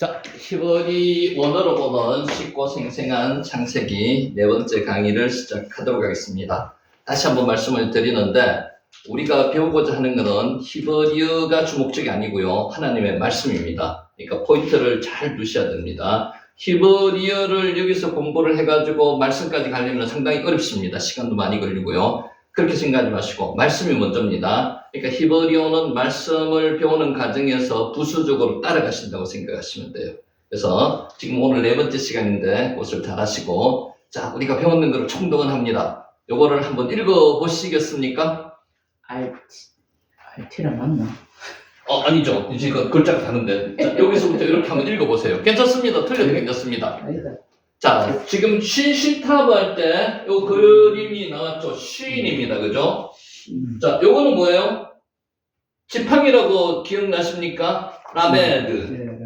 자, 히브리 원어로 보는 쉽고 생생한 창세기 네 번째 강의를 시작하도록 하겠습니다. 다시 한번 말씀을 드리는데 우리가 배우고자 하는 것은 히브리어가 주목적이 아니고요. 하나님의 말씀입니다. 그러니까 포인트를 잘 두셔야 됩니다. 히브리어를 여기서 공부를 해가지고 말씀까지 가려면 상당히 어렵습니다. 시간도 많이 걸리고요. 그렇게 생각하지 마시고 말씀이 먼저입니다. 그러니까 히브리어는 말씀을 배우는 과정에서 부수적으로 따라가신다고 생각하시면 돼요. 그래서 지금 오늘 네 번째 시간인데 그것을 잘 하시고, 자, 우리가 배웠는 것을 총동원 합니다. 요거를 한번 읽어보시겠습니까? RT라 맞나? 아니죠. 이제 그 글자가 다른데. 자, 여기서부터 이렇게 한번 읽어보세요. 괜찮습니다. 틀려도 괜찮습니다. 아니다. 자, 지금 신신타브 할 때 요 그림이 나왔죠. 시인입니다. 그죠? 자, 요거는 뭐예요? 지팡이라고 기억나십니까? 라메드.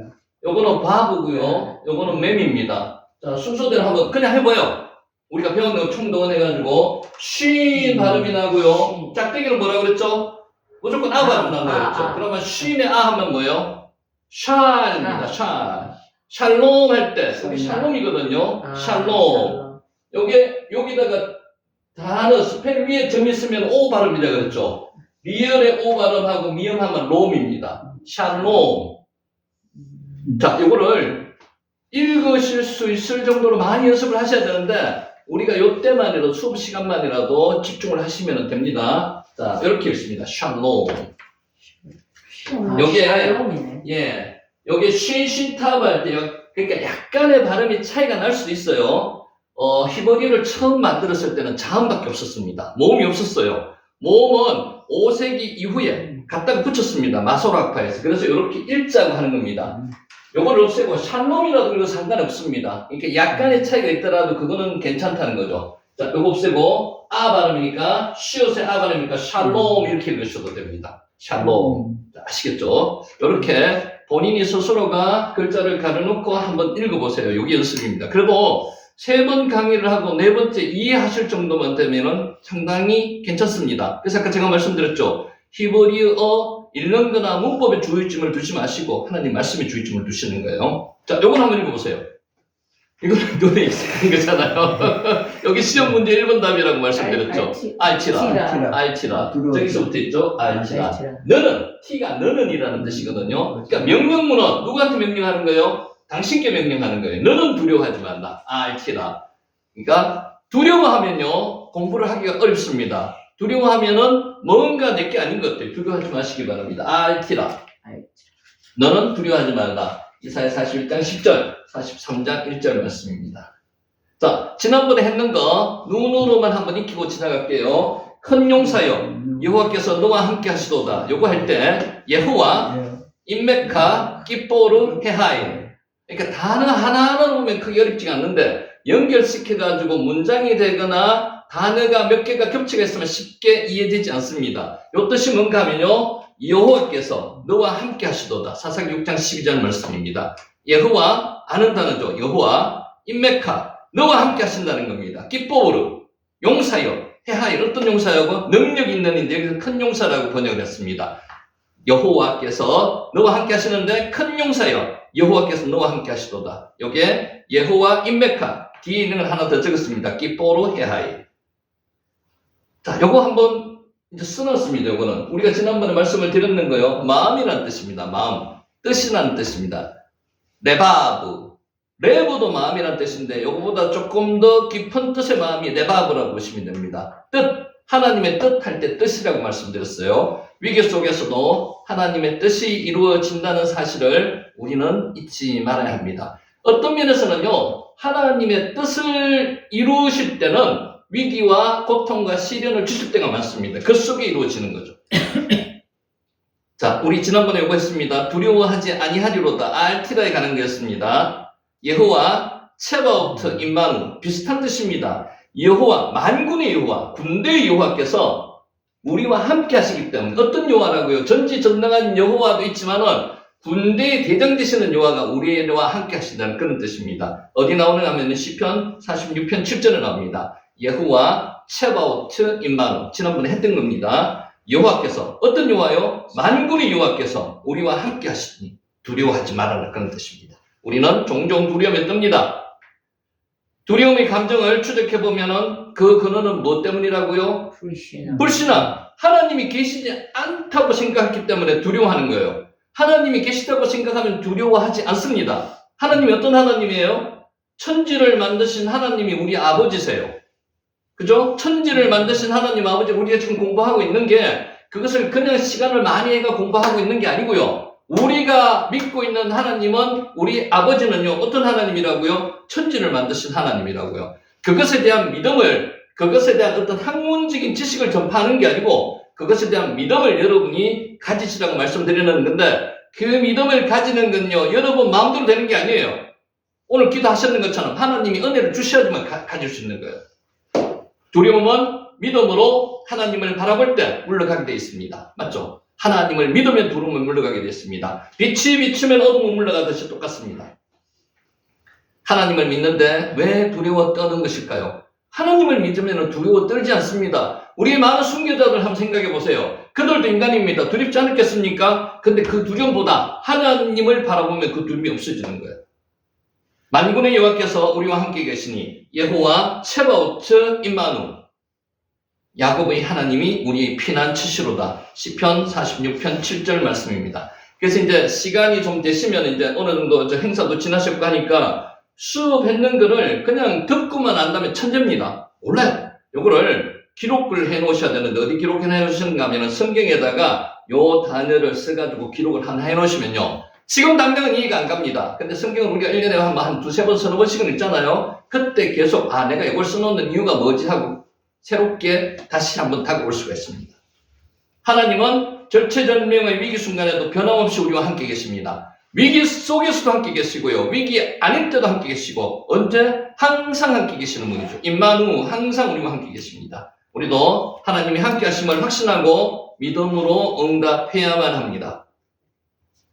요거는 바브고요. 요거는 맴입니다. 자, 순서대로 한번 그냥 해봐요. 우리가 배운 거 총동원해가지고 쉰 발음이 나고요. 짝대기는 뭐라 그랬죠? 무조건 아 발음 나는 거였죠. 그러면 쉰의 아 하면 뭐예요? 샬입니다. 샬. 샬롬 할 때, 여기 샬롬이거든요. 샬롬. 여기다가 단어, 스펠 위에 점 있으면 오 발음이라 그랬죠. 리얼의 오 발음하고 미음하면 롬입니다. 샬롬. 자, 요거를 읽으실 수 있을 정도로 많이 연습을 하셔야 되는데, 우리가 요때만이라도, 수업 시간만이라도 집중을 하시면 됩니다. 자, 이렇게 읽습니다. 샬롬. 요게, 여기 신신타브 할 때, 그러니까 약간의 발음이 차이가 날 수도 있어요. 히브리어를 처음 만들었을 때는 자음밖에 없었습니다. 모음이 없었어요. 모음은 5세기 이후에 갖다가 붙였습니다. 마소라파에서. 그래서 이렇게 일자고 하는 겁니다. 요걸 없애고 샬롬이라도 이거 상관없습니다. 그러니까 약간의 차이가 있더라도 그거는 괜찮다는 거죠. 자, 요거 없애고 아 발음이니까 시옷의 아 발음이니까 샬롬 이렇게 읽으셔도 됩니다. 샬롬. 자, 아시겠죠? 이렇게 본인이 스스로가 글자를 가려놓고 한번 읽어보세요. 여기 연습입니다. 그래도 3번 강의를 하고 4번째 이해하실 정도만 되면은 상당히 괜찮습니다. 그래서 아까 제가 말씀드렸죠. 히브리어 읽는 거나 문법에 주의점을 두지 마시고 하나님 말씀에 주의점을 두시는 거예요. 자, 요건 한번 읽어보세요. 이거는 눈에 익숙한 거잖아요. 여기 시험 문제 1번 답이라고 말씀드렸죠. 알티라. 저기서부터 있죠. 알티라. 너는, T가 너는 이라는 뜻이거든요. 그러니까 명령문은 누구한테 명령하는 거예요? 당신께 명령하는 거예요. 너는 두려워하지 말라. 알티라. 그러니까 두려워하면요, 공부를 하기가 어렵습니다. 두려워하면은 뭔가 내게 아닌 것 같아요. 두려워하지 마시기 바랍니다. 알티라. 너는 두려워하지 말라. 이사야 41장 10절, 43장 1절 말씀입니다. 자, 지난번에 했는 거 눈으로만 한번 익히고 지나갈게요. 큰 용사여, 여호와께서 너와 함께 하시도다. 요거 할 때 예호와, 인메카, 끼뽀르, 헤하임. 그러니까 단어 하나하나 보면 크게 어렵지가 않는데 연결시켜가지고 문장이 되거나 단어가 몇 개가 겹치가 있으면 쉽게 이해되지 않습니다. 요 뜻이 뭔가 하면요, 여호와께서 너와 함께 하시도다. 사사기 6장 12절 말씀입니다. 여호와, 아는 단어죠. 여호와, 인메카, 너와 함께 하신다는 겁니다. 기뻐오르, 용사여, 헤하이, 어떤 용사여고? 능력 있는인데 여기서 큰 용사라고 번역을 했습니다. 여호와께서 너와 함께 하시는데 큰 용사여, 여호와께서 너와 함께 하시도다. 요게 여호와, 인메카, 뒤에 있는 걸 하나 더 적었습니다. 기뻐오르, 헤하이. 자, 요거 한번 이제 써놨습니다. 요거는 우리가 지난번에 말씀을 드렸는 거요. 마음이라는 뜻입니다. 마음, 뜻이라는 뜻입니다. 레바브, 레브도 마음이라는 뜻인데 요거보다 조금 더 깊은 뜻의 마음이 레바브라고 보시면 됩니다. 뜻, 하나님의 뜻 할 때 뜻이라고 말씀드렸어요. 위기 속에서도 하나님의 뜻이 이루어진다는 사실을 우리는 잊지 말아야 합니다. 어떤 면에서는요, 하나님의 뜻을 이루실 때는 위기와 고통과 시련을 주실 때가 많습니다. 그 속에 이루어지는 거죠. 자, 우리 지난번에 요구했습니다. 두려워하지 아니하리로다. 알티라에 가는 거였습니다. 여호와, 체바오트, 임마누 비슷한 뜻입니다. 여호와, 만군의 여호와, 군대의 여호와께서 우리와 함께 하시기 때문에 어떤 여호와라고요? 전지전능한 여호와도 있지만은 군대의 대장 되시는 여호와가 우리와 함께 하신다는 그런 뜻입니다. 어디 나오는가 하면 시편 46편 7절에 나옵니다. 여호와, 체바오트, 임마누. 지난번에 했던 겁니다. 여호와께서, 어떤 여호와요? 만군의 여호와께서 우리와 함께 하시니 두려워하지 말아라, 그런 뜻입니다. 우리는 종종 두려움에 뜹니다. 두려움의 감정을 추적해보면은 그 근원은 뭐 때문이라고요? 불신앙. 하나님이 계시지 않다고 생각했기 때문에 두려워하는 거예요. 하나님이 계시다고 생각하면 두려워하지 않습니다. 하나님이 어떤 하나님이에요? 천지를 만드신 하나님이 우리 아버지세요. 그죠? 천지를 만드신 하나님 아버지, 우리가 지금 공부하고 있는 게 그것을 그냥 시간을 많이 해가 공부하고 있는 게 아니고요. 우리가 믿고 있는 하나님은, 우리 아버지는요, 어떤 하나님이라고요? 천지를 만드신 하나님이라고요. 그것에 대한 믿음을, 그것에 대한 어떤 학문적인 지식을 전파하는 게 아니고 그것에 대한 믿음을 여러분이 가지시라고 말씀드리는 건데, 그 믿음을 가지는 건요, 여러분 마음대로 되는 게 아니에요. 오늘 기도하셨는 것처럼 하나님이 은혜를 주셔야지만 가질 수 있는 거예요. 두려움은 믿음으로 하나님을 바라볼 때 물러가게 되어 있습니다. 맞죠? 하나님을 믿으면 두려움은 물러가게 되어 있습니다. 빛이 비추면 어둠은 물러가듯이 똑같습니다. 하나님을 믿는데 왜 두려워 떠는 것일까요? 하나님을 믿으면 두려워 떨지 않습니다. 우리 많은 순교자들 한번 생각해 보세요. 그들도 인간입니다. 두렵지 않겠습니까? 근데 그 두려움보다 하나님을 바라보면 그 두려움이 없어지는 거예요. 만군의 여호와께서 우리와 함께 계시니 여호와 세바오트 임마누, 야곱의 하나님이 우리의 피난처시로다. 시편 46편 7절 말씀입니다. 그래서 이제 시간이 좀 되시면 이제 어느 정도 행사도 지나셨고 하니까 수업했는 거를 그냥 듣고만 안다면 천재입니다. 몰라요. 요거를 기록을 해 놓으셔야 되는데 어디 기록해 놓으셨는가 하면 성경에다가 요 단어를 써가지고 기록을 하나 해 놓으시면요, 지금 당장은 이해가 안 갑니다. 근데 성경은 우리가 1년에 한 두세 번, 서너 번씩은 읽잖아요. 그때 계속 내가 이걸 써놓는 이유가 뭐지 하고 새롭게 다시 한번 다가올 수가 있습니다. 하나님은 절체절명의 위기 순간에도 변함없이 우리와 함께 계십니다. 위기 속에서도 함께 계시고요, 위기 아닐 때도 함께 계시고, 언제? 항상 함께 계시는 분이죠. 임마누, 항상 우리와 함께 계십니다. 우리도 하나님이 함께 하심을 확신하고 믿음으로 응답해야만 합니다.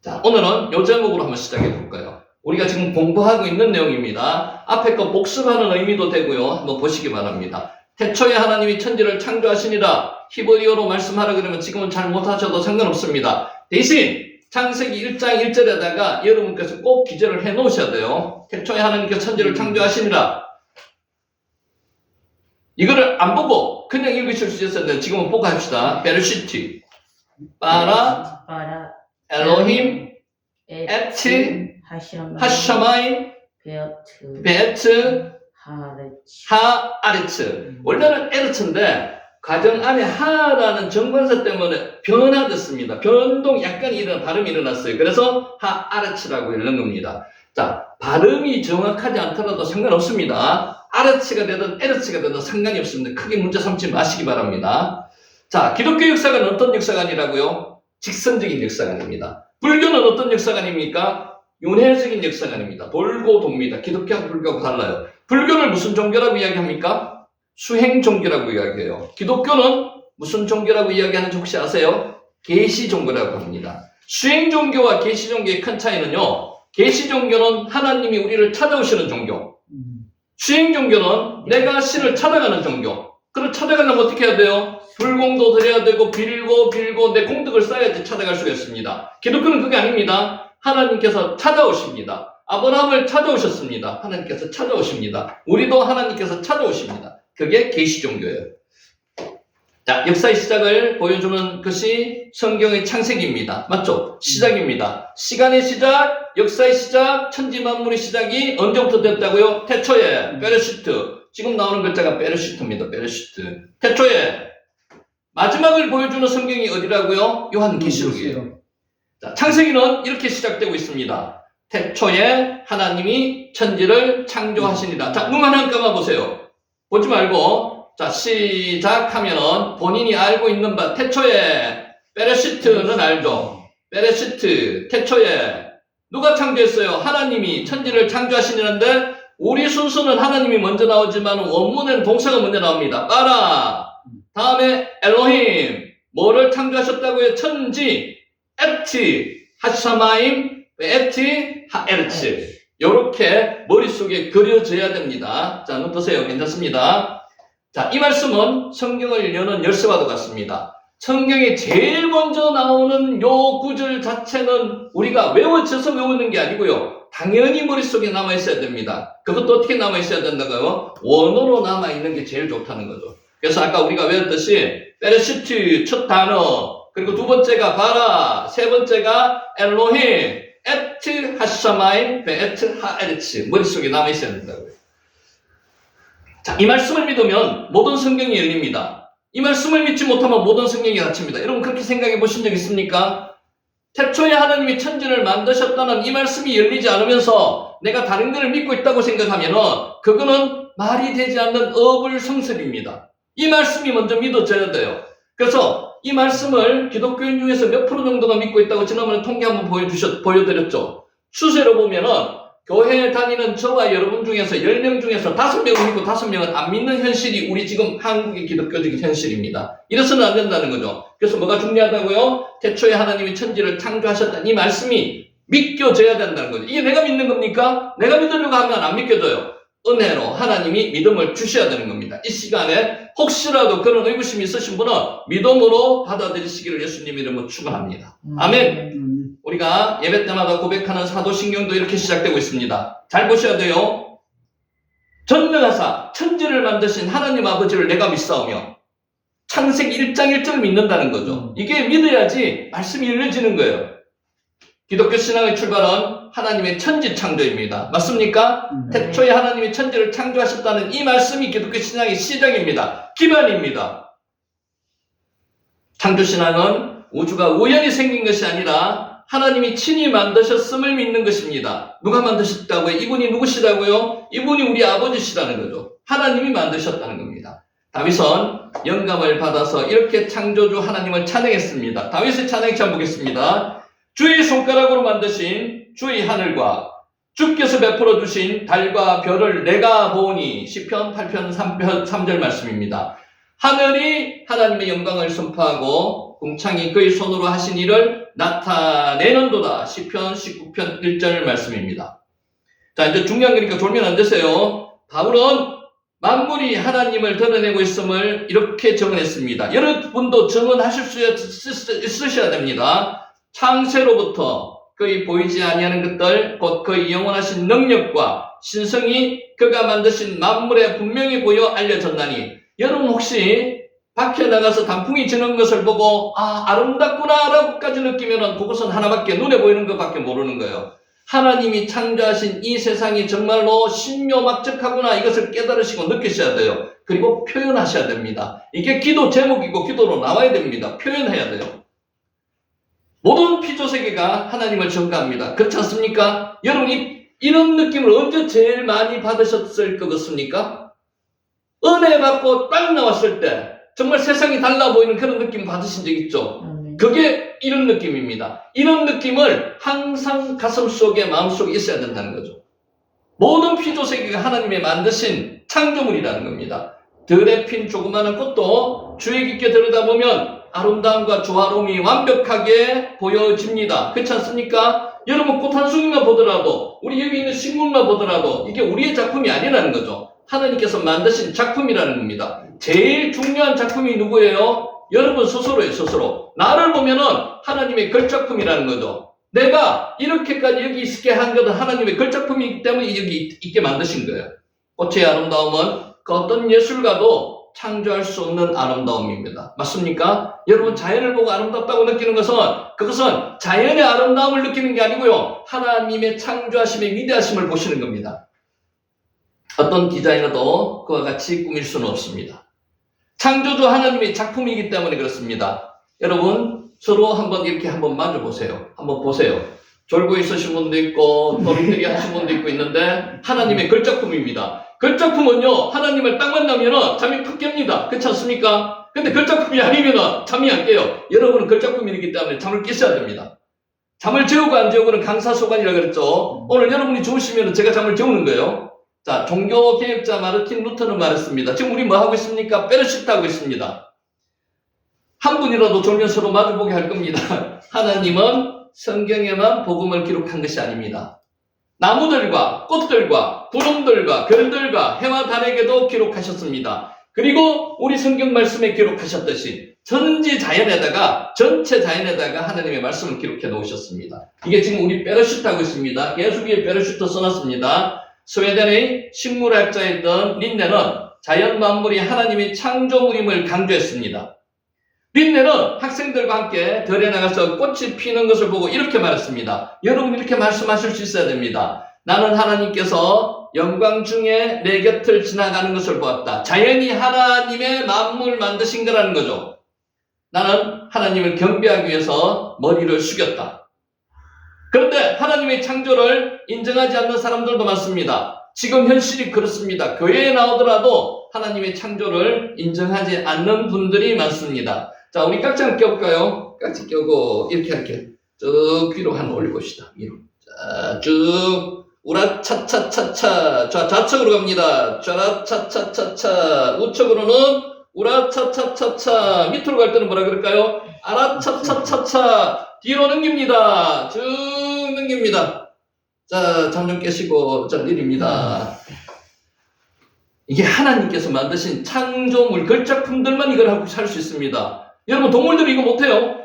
자, 오늘은 요 제목으로 한번 시작해 볼까요? 우리가 지금 공부하고 있는 내용입니다. 앞에 거 복습하는 의미도 되고요. 한번 보시기 바랍니다. 태초에 하나님이 천지를 창조하시니라. 히브리어로 말씀하라 그러면 지금은 잘 못하셔도 상관없습니다. 대신 창세기 1장 1절에다가 여러분께서 꼭 기재를 해 놓으셔야 돼요. 태초에 하나님께서 천지를 창조하시니라. 이거를 안 보고 그냥 읽으실 수 있었는데 지금은 보고 합시다. 베르시티 바라 엘로힘 에트 하샤마임 베트 하아레츠. 원래는 에르츠인데 가정 안에 하라는 정관사 때문에 변화됐습니다. 변동 약간 발음이 일어났어요. 그래서 하아레츠라고 읽는 겁니다. 자, 발음이 정확하지 않더라도 상관없습니다. 아레츠가 되든 에르츠가 되든 상관이 없습니다. 크게 문제 삼지 마시기 바랍니다. 자, 기독교 역사관은 어떤 역사관이라고요? 직선적인 역사관입니다. 불교는 어떤 역사관입니까? 윤회적인 역사관입니다. 돌고 돕니다. 기독교하고 불교하고 달라요. 불교를 무슨 종교라고 이야기합니까? 수행 종교라고 이야기해요. 기독교는 무슨 종교라고 이야기하는지 혹시 아세요? 계시 종교라고 합니다. 수행 종교와 계시 종교의 큰 차이는요, 계시 종교는 하나님이 우리를 찾아오시는 종교, 수행 종교는 내가 신을 찾아가는 종교. 그걸 찾아가려면 어떻게 해야 돼요? 불공도 드려야 되고 빌고 내 공덕을 쌓아야지 찾아갈 수가 있습니다. 기독교는 그게 아닙니다. 하나님께서 찾아오십니다. 아브라함을 찾아오셨습니다. 하나님께서 찾아오십니다. 우리도 하나님께서 찾아오십니다. 그게 계시 종교예요. 자, 역사의 시작을 보여주는 것이 성경의 창세기입니다. 맞죠? 시작입니다. 시간의 시작, 역사의 시작, 천지 만물의 시작이 언제부터 됐다고요? 태초에, 베르시트. 지금 나오는 글자가 베르시트입니다. 베르시트. 태초에. 마지막을 보여주는 성경이 어디라고요? 요한계시록이에요. 자, 창세기는 이렇게 시작되고 있습니다. 태초에 하나님이 천지를 창조하시니라. 자, 눈 하나 감아보세요. 보지 말고. 자, 시작하면은 본인이 알고 있는 바, 태초에, 베레시트는 알죠? 베레시트, 태초에. 누가 창조했어요? 하나님이 천지를 창조하시는데, 우리 순서는 하나님이 먼저 나오지만 원문에는 동사가 먼저 나옵니다. 바라. 다음에 엘로힘. 뭐를 창조하셨다고요? 천지. 에티. 하샤마임. 에티. 하에르츠. 요렇게 머릿속에 그려져야 됩니다. 자, 눈 뜨세요. 괜찮습니다. 자, 이 말씀은 성경을 여는 열쇠와도 같습니다. 성경에 제일 먼저 나오는 요 구절 자체는 우리가 외워져서 외우는 게 아니고요. 당연히 머릿속에 남아있어야 됩니다. 그것도 어떻게 남아있어야 된다고요? 원어로 남아있는 게 제일 좋다는 거죠. 그래서 아까 우리가 외웠듯이 베레시트 첫 단어, 그리고 두 번째가 바라, 세 번째가 엘로힘, 에트 하샤마임, 베에트 하에르츠 머릿속에 남아있어야 된다고요. 자, 이 말씀을 믿으면 모든 성경이 열립니다. 이 말씀을 믿지 못하면 모든 성경이 닫힙니다. 여러분 그렇게 생각해 보신 적 있습니까? 태초에 하나님이 천지를 만드셨다는 이 말씀이 열리지 않으면서 내가 다른 것을 믿고 있다고 생각하면 그거는 말이 되지 않는 어불성설입니다. 이 말씀이 먼저 믿어져야 돼요. 그래서 이 말씀을 기독교인 중에서 몇 프로 정도가 믿고 있다고 지난번에 통계 한번 보여드렸죠. 추세로 보면은 교회에 다니는 저와 여러분 중에서 10명 중에서 5명은 믿고 5명은 안 믿는 현실이 우리 지금 한국의 기독교적인 현실입니다. 이래서는 안 된다는 거죠. 그래서 뭐가 중요하다고요? 태초에 하나님이 천지를 창조하셨다는 이 말씀이 믿겨져야 된다는 거죠. 이게 내가 믿는 겁니까? 내가 믿으려고 하면 안 믿겨져요. 은혜로 하나님이 믿음을 주셔야 되는 겁니다. 이 시간에 혹시라도 그런 의구심이 있으신 분은 믿음으로 받아들이시기를 예수님 이름으로 축원합니다. 아멘. 우리가 예배 때마다 고백하는 사도신경도 이렇게 시작되고 있습니다. 잘 보셔야 돼요. 전능하사 천지를 만드신 하나님 아버지를 내가 믿사오며 창세기 1장 1절을 믿는다는 거죠. 이게 믿어야지 말씀이 열려지는 거예요. 기독교 신앙의 출발은 하나님의 천지 창조입니다. 맞습니까? 태초에 하나님이 천지를 창조하셨다는 이 말씀이 기독교 신앙의 시작입니다. 기반입니다. 창조 신앙은 우주가 우연히 생긴 것이 아니라 하나님이 친히 만드셨음을 믿는 것입니다. 누가 만드셨다고요? 이분이 누구시다고요? 이분이 우리 아버지시라는 거죠. 하나님이 만드셨다는 겁니다. 다윗은 영감을 받아서 이렇게 창조주 하나님을 찬양했습니다. 다윗의 찬양치 한번 보겠습니다. 주의 손가락으로 만드신 주의 하늘과 주께서 베풀어 주신 달과 별을 내가 보니 시편 8편 3절 말씀입니다. 하늘이 하나님의 영광을 선포하고 궁창이 그의 손으로 하신 일을 나타내는도다. 시편 19편 1절 말씀입니다. 자, 이제 중요한 거니까 졸면 안 되세요. 바울은 만물이 하나님을 드러내고 있음을 이렇게 정언했습니다. 여러분도 정언하실 수 있으셔야 됩니다. 창세로부터 그의 보이지 아니하는 것들, 곧 그의 영원하신 능력과 신성이 그가 만드신 만물에 분명히 보여 알려졌나니, 여러분 혹시 밖에 나가서 단풍이 지는 것을 보고 아름답구나 라고까지 느끼면 그것은 하나밖에, 눈에 보이는 것밖에 모르는 거예요. 하나님이 창조하신 이 세상이 정말로 신묘막적하구나, 이것을 깨달으시고 느끼셔야 돼요. 그리고 표현하셔야 됩니다. 이게 기도 제목이고 기도로 나와야 됩니다. 표현해야 돼요. 모든 피조세계가 하나님을 전가합니다. 그렇지 않습니까? 여러분이 이런 느낌을 언제 제일 많이 받으셨을 것 같습니까? 은혜 받고 딱 나왔을 때 정말 세상이 달라 보이는 그런 느낌 받으신 적 있죠? 그게 이런 느낌입니다. 이런 느낌을 항상 가슴속에, 마음속에 있어야 된다는 거죠. 모든 피조세계가 하나님의 만드신 창조물이라는 겁니다. 들에 핀 조그마한 꽃도 주의 깊게 들여다보면 아름다움과 조화로움이 완벽하게 보여집니다. 그렇지 않습니까? 여러분 꽃 한 송이만 보더라도, 우리 여기 있는 식물만 보더라도 이게 우리의 작품이 아니라는 거죠. 하나님께서 만드신 작품이라는 겁니다. 제일 중요한 작품이 누구예요? 여러분 스스로예요, 스스로. 나를 보면은 하나님의 걸작품이라는 거죠. 내가 이렇게까지 여기 있게 한 것은 하나님의 걸작품이기 때문에 여기 있게 만드신 거예요. 꽃의 아름다움은 그 어떤 예술가도 창조할 수 없는 아름다움입니다. 맞습니까? 여러분 자연을 보고 아름답다고 느끼는 것은, 그것은 자연의 아름다움을 느끼는 게 아니고요, 하나님의 창조하심의 위대하심을 보시는 겁니다. 어떤 디자이너도 그와 같이 꾸밀 수는 없습니다. 창조주 하나님의 작품이기 때문에 그렇습니다. 여러분 서로 한번 이렇게 한번 만져보세요. 한번 보세요. 졸고 있으신 분도 있고 또리들이 하신 분도 있고 있는데 하나님의 걸작품입니다. 걸작품은요, 하나님을 딱 만나면 잠이 푹 깹니다. 그렇지 않습니까? 근데 걸작품이 아니면 잠이 안 깨요. 여러분은 걸작품이기 때문에 잠을 깨셔야 됩니다. 잠을 재우고 안 재우고는 강사소관이라고 그랬죠. 오늘 여러분이 주무시면 제가 잠을 재우는 거예요. 자, 종교개혁자 마르틴 루터는 말했습니다. 지금 우리 뭐 하고 있습니까? 베르시트 하고 있습니다. 한 분이라도 졸면 서로 마주보게 할 겁니다. 하나님은 성경에만 복음을 기록한 것이 아닙니다. 나무들과 꽃들과 구름들과 별들과 해와 달에게도 기록하셨습니다. 그리고 우리 성경 말씀에 기록하셨듯이 전지 자연에다가, 전체 자연에다가 하나님의 말씀을 기록해 놓으셨습니다. 이게 지금 우리 페러슈트하고 있습니다. 계속 위에 페러슈트 써놨습니다. 스웨덴의 식물학자였던 린네는 자연 만물이 하나님의 창조물임을 강조했습니다. 린네는 학생들과 함께 들에 나가서 꽃이 피는 것을 보고 이렇게 말했습니다. 여러분 이렇게 말씀하실 수 있어야 됩니다. 나는 하나님께서 영광 중에 내 곁을 지나가는 것을 보았다. 자연이 하나님의 만물 만드신 거라는 거죠. 나는 하나님을 경배하기 위해서 머리를 숙였다. 그런데 하나님의 창조를 인정하지 않는 사람들도 많습니다. 지금 현실이 그렇습니다. 교회에 나오더라도 하나님의 창조를 인정하지 않는 분들이 많습니다. 자, 우리 깍지 껴볼까요? 깍지 껴고 이렇게 쭉 위로 한번 올려봅시다. 위로. 자, 쭉 우라차차차차. 자, 좌측으로 갑니다. 좌라차차차차. 우측으로는 우라차차차차. 밑으로 갈 때는 뭐라 그럴까요? 아라차차차차. 뒤로 넘깁니다. 쭉 넘깁니다. 자, 잠 좀 깨시고, 자, 내립니다. 이게 하나님께서 만드신 창조물, 걸작품들만 이걸 하고 살 수 있습니다. 여러분, 동물들이 이거 못해요.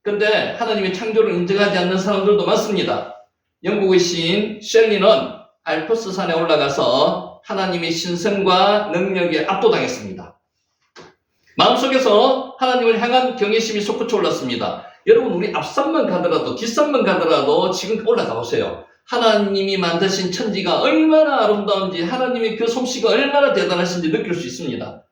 근데 하나님의 창조를 인정하지 않는 사람들도 많습니다. 영국의 시인 셸리는 알프스 산에 올라가서 하나님의 신성과 능력에 압도당했습니다. 마음속에서 하나님을 향한 경외심이 솟구쳐 올랐습니다. 여러분, 우리 앞산만 가더라도 뒷산만 가더라도 지금 올라가 보세요. 하나님이 만드신 천지가 얼마나 아름다운지, 하나님의 그 솜씨가 얼마나 대단하신지 느낄 수 있습니다.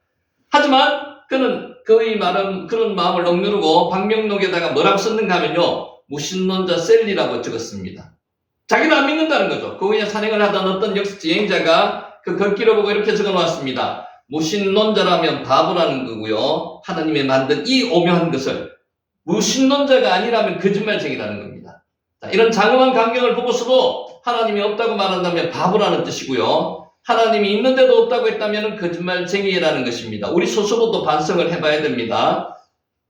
하지만 그는 그런 마음을 억누르고 방명록에다가 뭐라고 썼는가 하면요, 무신론자 셀리라고 적었습니다. 자기는 안 믿는다는 거죠. 그 후에 산행을 하던 어떤 여행자가 그 글귀를 보고 이렇게 적어 놓았습니다. 무신론자라면 바보라는 거고요, 하나님의 만든 이 오묘한 것을, 무신론자가 아니라면 거짓말쟁이라는 겁니다. 자, 이런 장엄한 광경을 보고서도 하나님이 없다고 말한다면 바보라는 뜻이고요, 하나님이 있는데도 없다고 했다면 거짓말쟁이라는 것입니다. 우리 스스로도 반성을 해봐야 됩니다.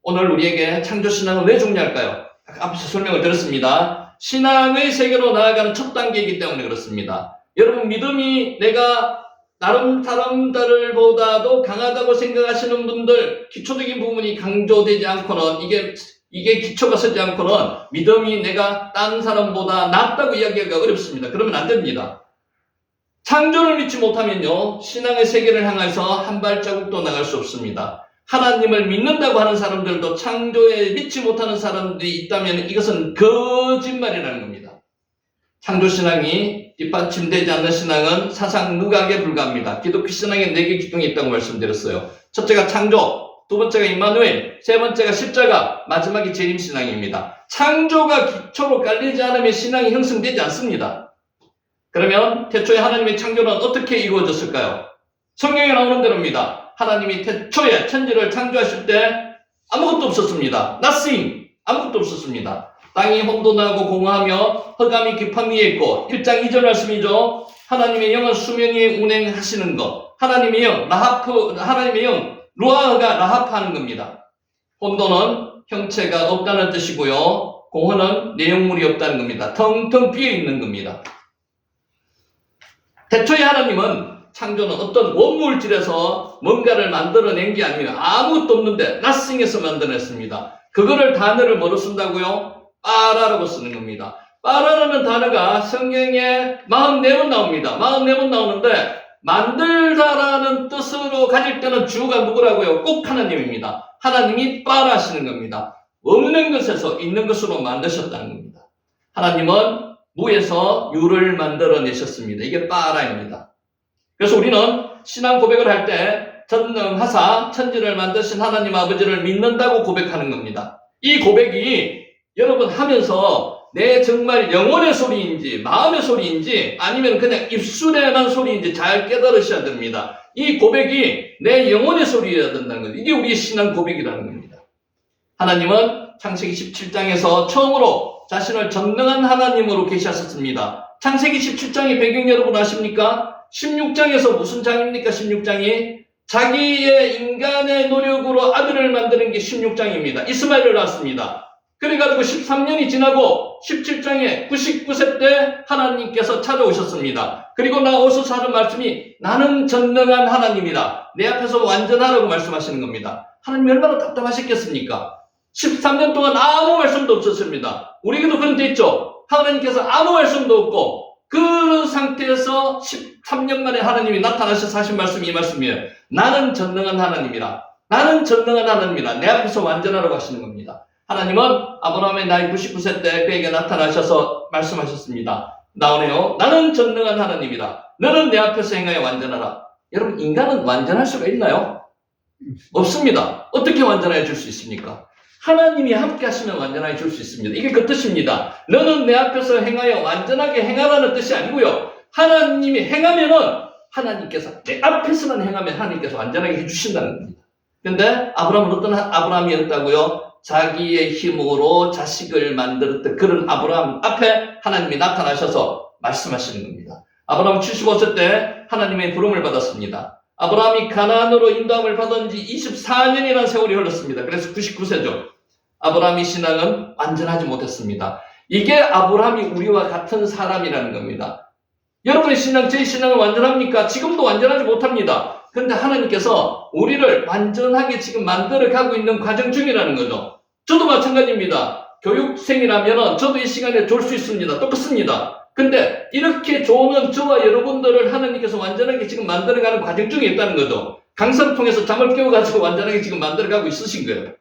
오늘 우리에게 창조신앙은 왜 중요할까요? 앞에서 설명을 드렸습니다. 신앙의 세계로 나아가는 첫 단계이기 때문에 그렇습니다. 여러분, 믿음이 내가 다른 사람들보다도 강하다고 생각하시는 분들, 기초적인 부분이 강조되지 않고는, 이게 기초가 서지 않고는 믿음이 내가 딴 사람보다 낫다고 이야기하기가 어렵습니다. 그러면 안 됩니다. 창조를 믿지 못하면요, 신앙의 세계를 향해서 한 발자국도 나갈 수 없습니다. 하나님을 믿는다고 하는 사람들도 창조에 믿지 못하는 사람들이 있다면 이것은 거짓말이라는 겁니다. 창조신앙이 뒷받침되지 않는 신앙은 사상 누각에 불과합니다. 기독교 신앙에 4개 기둥이 있다고 말씀드렸어요. 첫째가 창조, 두 번째가 임마누엘, 세 번째가 십자가, 마지막이 재림신앙입니다. 창조가 기초로 깔리지 않으면 신앙이 형성되지 않습니다. 그러면 태초에 하나님의 창조는 어떻게 이루어졌을까요? 성경에 나오는 대로입니다. 하나님이 태초에 천지를 창조하실 때 아무것도 없었습니다. Nothing. 아무것도 없었습니다. 땅이 혼돈하고 공허하며 흑암이 깊은 위에 있고, 1장 2절 말씀이죠. 하나님의 영은 수면 위에 운행하시는 것. 하나님의 영, 하나님의 영, 루아흐가 라하프하는 겁니다. 혼돈은 형체가 없다는 뜻이고요, 공허는 내용물이 없다는 겁니다. 텅텅 비어 있는 겁니다. 태초에 하나님은 창조는 어떤 원물질에서 뭔가를 만들어낸 게 아니에요. 아무것도 없는데 nothing에서 만들어냈습니다. 그거를 단어를 뭐로 쓴다고요? 빠라라고 쓰는 겁니다. 빠라라는 단어가 성경에 44번 나옵니다. 44번 나오는데 만들다라는 뜻으로 가질 때는 주가 누구라고요? 꼭 하나님입니다. 하나님이 빠라하시는 겁니다. 없는 것에서 있는 것으로 만드셨다는 겁니다. 하나님은 무에서 유를 만들어내셨습니다. 이게 빠라입니다. 그래서 우리는 신앙 고백을 할 때 전능하사 천지를 만드신 하나님 아버지를 믿는다고 고백하는 겁니다. 이 고백이 여러분 하면서 내 정말 영혼의 소리인지 마음의 소리인지 아니면 그냥 입술에만 소리인지 잘 깨달으셔야 됩니다. 이 고백이 내 영혼의 소리여야 된다는 거예요. 이게 우리의 신앙 고백이라는 겁니다. 하나님은 창세기 17장에서 처음으로 자신을 전능한 하나님으로 계시하셨습니다. 창세기 17장의 배경 여러분 아십니까? 16장에서 무슨 장입니까? 16장이 자기의 인간의 노력으로 아들을 만드는 게 16장입니다. 이스마엘을 낳았습니다. 그래가지고 13년이 지나고 17장에 99세 때 하나님께서 찾아오셨습니다. 그리고 나오셔서 하는 말씀이 나는 전능한 하나님이다. 내 앞에서 완전하라고 말씀하시는 겁니다. 하나님이 얼마나 답답하셨겠습니까? 13년 동안 아무 말씀도 없었습니다. 우리에게도 그런 데 있죠. 하나님께서 아무 말씀도 없고 그런 상태에서 13년 만에 하나님이 나타나셔서 하신 말씀이 이 말씀이에요. 나는 전능한 하나님이라. 나는 전능한 하나님이라. 내 앞에서 완전하라고 하시는 겁니다. 하나님은 아브라함의 나이 99세 때 그에게 나타나셔서 말씀하셨습니다. 나오네요. 나는 전능한 하나님이라. 너는 내 앞에서 행하여 완전하라. 여러분, 인간은 완전할 수가 있나요? 없습니다. 어떻게 완전해 줄 수 있습니까? 하나님이 함께 하시면 완전하게 줄 수 있습니다. 이게 그 뜻입니다. 너는 내 앞에서 행하여 완전하게 행하라는 뜻이 아니고요. 하나님이 행하면은 하나님께서 내 앞에서만 행하면 하나님께서 완전하게 해주신다는 겁니다. 근데 아브라함은 어떤 아브라함이었다고요? 자기의 힘으로 자식을 만들었던 그런 아브라함 앞에 하나님이 나타나셔서 말씀하시는 겁니다. 아브라함 75세 때 하나님의 부름을 받았습니다. 아브라함이 가나안으로 인도함을 받은 지 24년이라는 세월이 흘렀습니다. 그래서 99세죠. 아브라함의 신앙은 완전하지 못했습니다. 이게 아브라함이 우리와 같은 사람이라는 겁니다. 여러분의 신앙, 제 신앙은 완전합니까? 지금도 완전하지 못합니다. 그런데 하나님께서 우리를 완전하게 지금 만들어가고 있는 과정 중이라는 거죠. 저도 마찬가지입니다. 교육생이라면 저도 이 시간에 좋을 수 있습니다. 똑같습니다. 근데 이렇게 좋은 저와 여러분들을 하나님께서 완전하게 지금 만들어가는 과정 중에 있다는 거죠. 강사를 통해서 잠을 깨워가지고 완전하게 지금 만들어가고 있으신 거예요.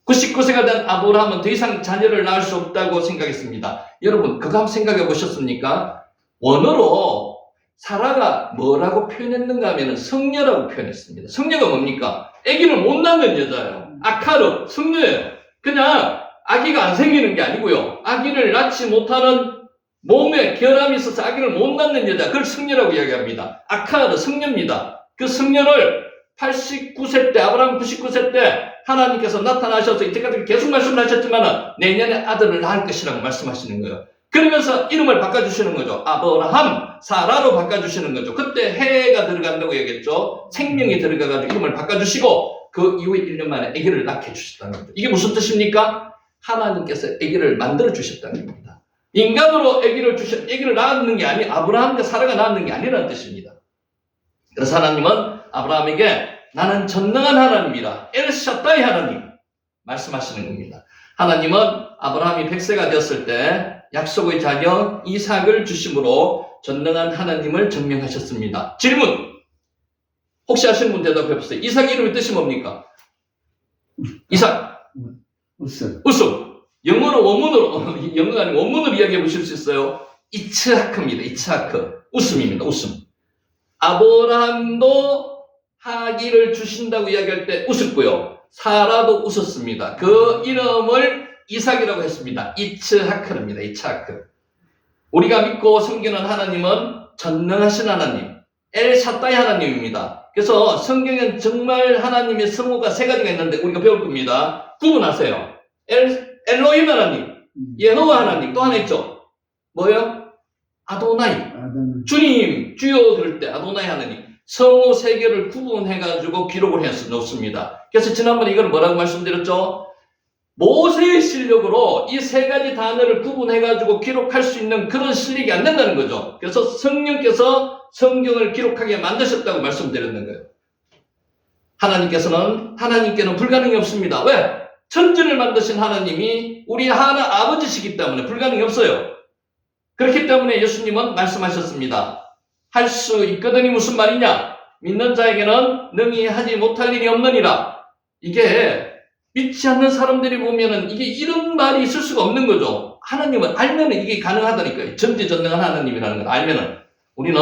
99세가 된 아브라함은 더 이상 자녀를 낳을 수 없다고 생각했습니다. 여러분, 그거 한번 생각해 보셨습니까? 원어로 사라가 뭐라고 표현했는가 하면 성녀라고 표현했습니다. 성녀가 뭡니까? 아기를 못 낳는 여자예요. 아카르, 성녀예요. 그냥 아기가 안 생기는 게 아니고요. 아기를 낳지 못하는 몸에 결함이 있어서 아기를 못 낳는 여자, 그걸 성녀라고 이야기합니다. 아카르, 성녀입니다. 그 성녀를 89세 때, 아브라함 99세 때 하나님께서 나타나셔서 이때까지 계속 말씀을 하셨지만 내년에 아들을 낳을 것이라고 말씀하시는 거예요. 그러면서 이름을 바꿔주시는 거죠. 아브라함, 사라로 바꿔주시는 거죠. 그때 해가 들어간다고 얘기했죠. 생명이 들어가가지고 이름을 바꿔주시고 그 이후에 1년 만에 아기를 낳게 해주셨다는 겁니다. 이게 무슨 뜻입니까? 하나님께서 아기를 만들어 주셨다는 겁니다. 인간으로 아기를 낳는 게 아니, 아브라함과 사라가 낳는 게 아니라는 뜻입니다. 그래서 하나님은 아브라함에게 나는 전능한 하나님이라, 엘샤다이 하나님 말씀하시는 겁니다. 하나님은 아브라함이 100세가 되었을 때 약속의 자녀 이삭을 주심으로 전능한 하나님을 증명하셨습니다. 질문! 혹시 아시는 분 대답해 보세요. 이삭 이름의 뜻이 뭡니까? 이삭. 웃음. 영어로 원문으로, 영어가 아니고 원문으로 이야기해 보실 수 있어요. 이츠하크입니다. 이츠하크. 웃음입니다. 웃음. 아브라함도 하기를 주신다고 이야기할 때 웃었고요. 사라도 웃었습니다. 그 이름을 이삭이라고 했습니다. 이츠하크입니다. 이츠하크. 우리가 믿고 섬기는 하나님은 전능하신 하나님, 엘샤다이 하나님입니다. 그래서 성경엔 정말 하나님의 성호가 세 가지가 있는데 우리가 배울 겁니다. 구분하세요. 엘로힘 하나님, 예호와 하나님, 또 하나 있죠. 뭐예요? 아도나이. 주님, 주여 그럴 때 아도나이 하나님. 성호 세 개를 구분해가지고 기록을 해서 놓습니다. 그래서 지난번에 이걸 뭐라고 말씀드렸죠? 모세의 실력으로 이 세 가지 단어를 구분해가지고 기록할 수 있는 그런 실력이 안 된다는 거죠. 그래서 성령께서 성경을 기록하게 만드셨다고 말씀드렸는 거예요. 하나님께는 불가능이 없습니다. 왜? 천지를 만드신 하나님이 우리 아버지시기 때문에 불가능이 없어요. 그렇기 때문에 예수님은 말씀하셨습니다. 할 수 있거든이 무슨 말이냐? 믿는 자에게는 능히 하지 못할 일이 없느니라. 이게 믿지 않는 사람들이 보면은 이게 이런 말이 있을 수가 없는 거죠. 하나님은 알면은 이게 가능하다니까요. 전지전능한 하나님이라는 걸 알면은 우리는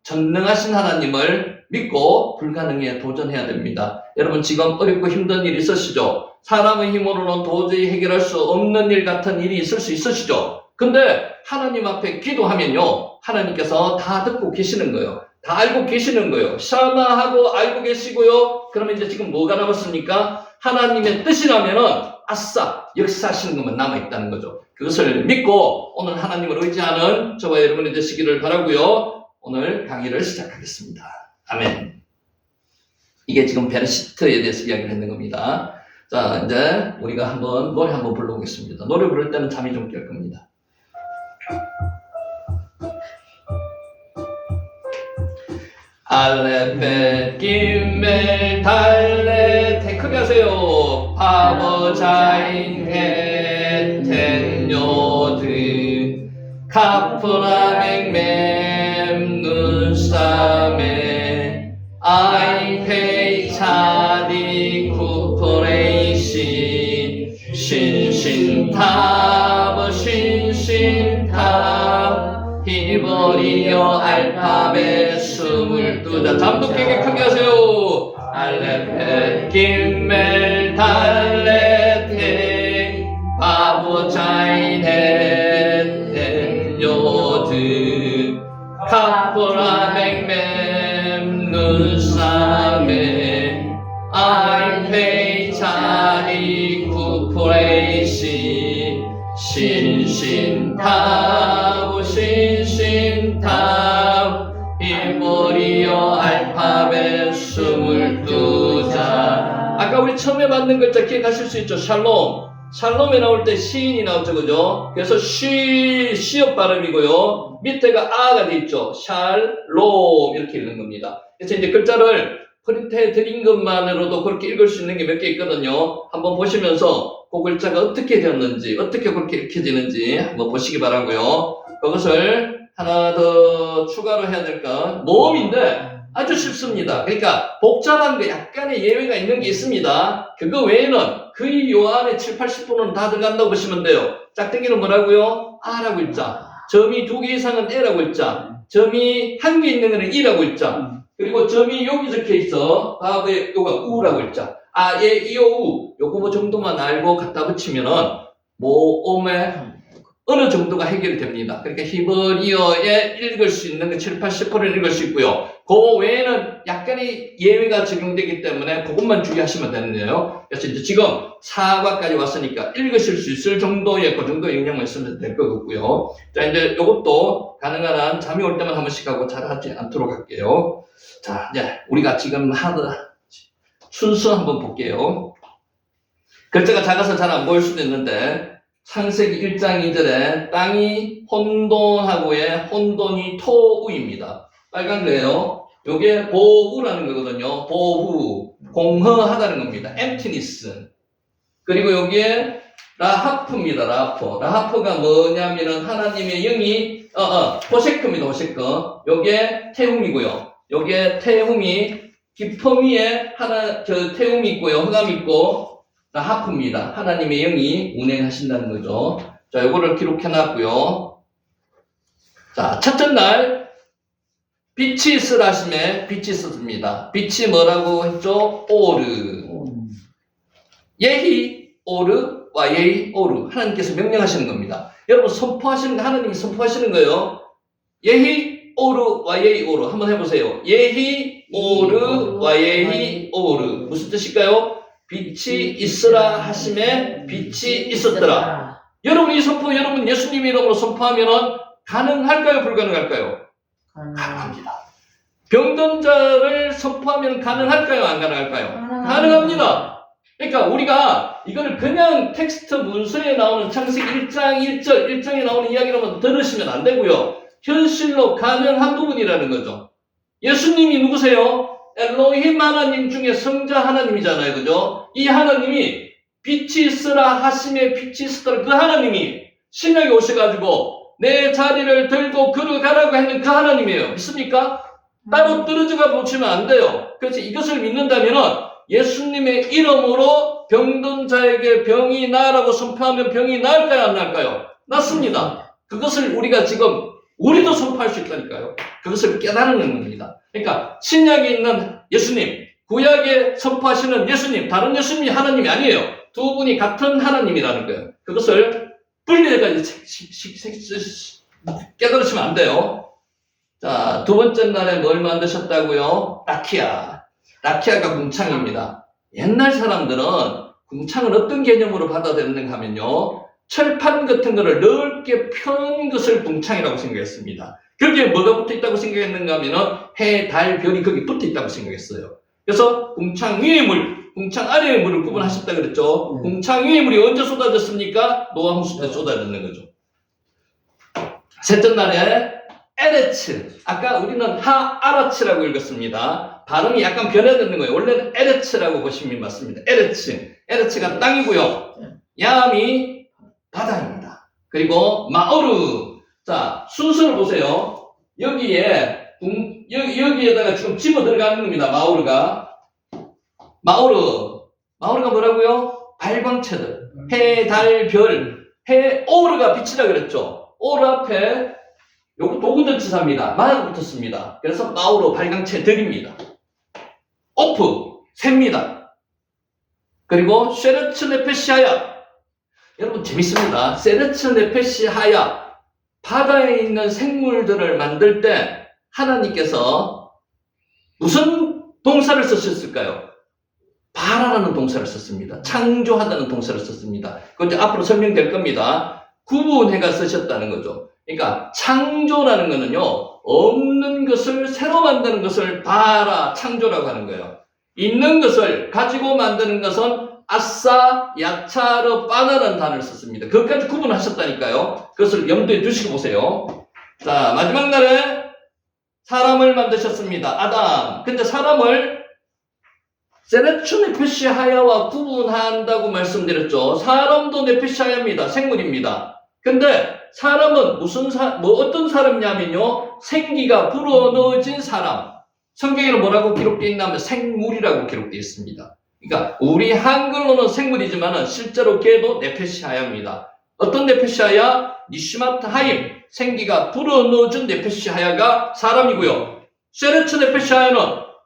전능하신 하나님을 믿고 불가능에 도전해야 됩니다. 여러분 지금 어렵고 힘든 일 있으시죠? 사람의 힘으로는 도저히 해결할 수 없는 일 같은 일이 있을 수 있으시죠? 근데 하나님 앞에 기도하면요. 하나님께서 다 듣고 계시는 거예요. 다 알고 계시는 거예요. 샤마하고 알고 계시고요. 그러면 이제 지금 뭐가 남았습니까? 하나님의 뜻이라면은 아싸 역사하시는 것만 남아있다는 거죠. 그것을 믿고 오늘 하나님을 의지하는 저와 여러분이 되시기를 바라고요. 오늘 강의를 시작하겠습니다. 아멘. 이게 지금 베르시트에 대해서 이야기를 했는 겁니다. 자, 이제 우리가 노래 한번 불러보겠습니다. 노래 부를 때는 잠이 좀 깰 겁니다. 알레, 베, 기멜, 달레, 테 크게 크게 하세요. 파버자인 헤텐요드 카프라맹맴 눈싸매 아이페이 차디 쿠퍼레이시 신신탑 신신탑 히버리어 알파벳 22자 잠도 깨게 크게 하세요. 알레페 김멜 달레테 바보자인 요드 카프라맹맴 눈싸매 아이페이 차이 쿠프레이시 신신탑 신신탑 히버리어 알파벳 22자 아까 우리 처음에 만든 글자 기억하실 수 있죠? 샬롬 샬롬에 나올 때 시인이 나오죠 그죠? 그래서 시업 발음이고요 밑에가 아가 돼 있죠 샬롬 이렇게 읽는 겁니다. 그래서 이제 글자를 프린트해 드린 것만으로도 그렇게 읽을 수 있는 게 몇 개 있거든요. 한번 보시면서 그 글자가 어떻게 되었는지 어떻게 그렇게 읽혀지는지 한번 보시기 바라고요. 그것을 하나 더 추가로 해야 될까? 모음인데 아주 쉽습니다. 그러니까 복잡한 거 약간의 예외가 있는 게 있습니다. 그거 외에는 거의 요 안에 7, 80%는 다 들어간다고 보시면 돼요. 짝대기는 뭐라고요? 아라고 읽자. 점이 2개 이상은 에라고 읽자. 점이 1개 있는 거는 이라고 읽자. 그리고 점이 여기 적혀 있어. 바보에 요가 우라고 읽자. 아, 예, 이, 오, 우. 요거 뭐 정도만 알고 갖다 붙이면은 모음에 어느 정도가 해결이 됩니다. 그러니까 히브리어에 읽을 수 있는 게 7, 80%는 읽을 수 있고요. 그 외에는 약간의 예외가 적용되기 때문에 그것만 주의하시면 되는데요. 그래서 이제 지금 4과까지 왔으니까 읽으실 수 있을 정도의 그 정도의 영역만 있으면 될 것 같고요. 자, 이제 이것도 가능한 한 잠이 올 때만 한 번씩 하고 잘 하지 않도록 할게요. 자, 이제 우리가 지금 하는 순서 한번 볼게요. 글자가 작아서 잘 안 보일 수도 있는데 창세기 1장 2절에 땅이 혼돈하고의 혼돈이 토우입니다. 빨간 거예요. 요게 보우라는 거거든요. 보우, 공허하다는 겁니다. emptiness. 그리고 요게 라하프입니다. 라하프가 뭐냐면은 하나님의 영이 호세크입니다. 호세크. 요게 태움이고요. 요게 태움이 기품 위에 태움이 있고요. 흑암이 있고 라하프입니다. 하나님의 영이 운행하신다는 거죠. 자, 요거를 기록해 놨고요. 자, 첫째 날 빛이 있으라 하심에 빛이 있었습니다. 빛이 뭐라고 했죠? 오르. 예히 오르와 예히 오르. 하나님께서 명령하시는 겁니다. 여러분 선포하시는 거 하나님이 선포하시는 거예요. 예히 오르와 예히 오르. 한번 해보세요. 예히 오르와 예히 오르. 무슨 뜻일까요? 빛이 있으라 하심에 빛이 있었더라. 여러분 이 선포 여러분 예수님 이름으로 선포하면은 가능할까요? 불가능할까요? 가능합니다. 병든 자를 선포하면 가능할까요? 안 가능할까요? 가능합니다. 그러니까 우리가 이거를 그냥 텍스트 문서에 나오는 창세기 1장 1절 1장에 나오는 이야기로만 들으시면 안 되고요. 현실로 가능한 부분이라는 거죠. 예수님이 누구세요? 엘로힘 하나님 중에 성자 하나님이잖아요. 그죠? 이 하나님이 빛이 있으라 하심에 빛이 있었더라. 그 하나님이 신약에 오셔가지고 내 자리를 들고 걸어가라고 했는 그 하나님이에요. 믿습니까? 따로 떨어져가 보시면 안 돼요. 그래서 이것을 믿는다면은 예수님의 이름으로 병든 자에게 병이 나라고 선포하면 병이 나을까요? 안 나을까요? 낫습니다. 그것을 우리가 지금 우리도 선포할 수 있다니까요. 그것을 깨달는 겁니다. 그러니까 신약에 있는 예수님, 구약에 선포하시는 예수님, 다른 예수님이 하나님이 아니에요. 두 분이 같은 하나님이라는 거예요. 그것을 분리해가지고 깨달으시면 안 돼요. 자, 두 번째 날에 뭘 만드셨다고요? 라키아. 라키아가 궁창입니다. 옛날 사람들은 궁창을 어떤 개념으로 받아들였는가 하면요. 철판 같은 거를 넓게 편 것을 궁창이라고 생각했습니다. 거기에 뭐가 붙어 있다고 생각했는가 하면은 해, 달, 별이 거기 붙어 있다고 생각했어요. 그래서 궁창 위의 물, 궁창 아래의 물을 구분하셨다 그랬죠. 궁창 위의 물이 언제 쏟아졌습니까? 노아 홍수 때 쏟아졌는 거죠. 셋째 날에 에레츠. 아까 우리는 하아라츠라고 읽었습니다. 발음이 약간 변화되는 거예요. 원래는 에르츠라고 보시면 맞습니다. 에르츠. 에르츠가 땅이고요. 야함이 바다입니다. 그리고 마오르. 자, 순서를 보세요. 여기에다가 지금 집어 들어가는 겁니다. 마오르가 뭐라고요? 발광체들. 해, 달, 별. 오르가 빛이라 그랬죠. 오르 앞에 요거 도구전치사입니다. 마가 붙었습니다. 그래서 마오르 발광체들입니다. 오프, 셉니다. 그리고 쉐르츠 네페시하야. 여러분 재밌습니다. 쉐르츠 네페시하야. 바다에 있는 생물들을 만들 때 하나님께서 무슨 동사를 쓰셨을까요? 바라라는 동사를 썼습니다. 창조하다는 동사를 썼습니다. 그건 이제 앞으로 설명될 겁니다. 구분해가 쓰셨다는 거죠. 그러니까 창조라는 거는요, 없는 것을 새로 만드는 것을 바라, 창조라고 하는 거예요. 있는 것을 가지고 만드는 것은 아싸, 야차르, 빠나라는 단어를 썼습니다. 그것까지 구분하셨다니까요. 그것을 염두에 두시고 보세요. 자, 마지막 날에 사람을 만드셨습니다. 아담. 근데 사람을 세레추 네페시하야와 구분한다고 말씀드렸죠. 사람도 네페시하야입니다. 생물입니다. 근데 사람은 어떤 사람이냐면요, 생기가 불어넣어진 사람. 성경에는 뭐라고 기록되어 있냐면 생물이라고 기록되어 있습니다. 그러니까 우리 한글로는 생물이지만 실제로 걔도 네페시하야입니다. 어떤 네페시하야? 니시마트 하임. 생기가 불어넣어준 네페시하야가 사람이고요. 세레츠 네페시하야는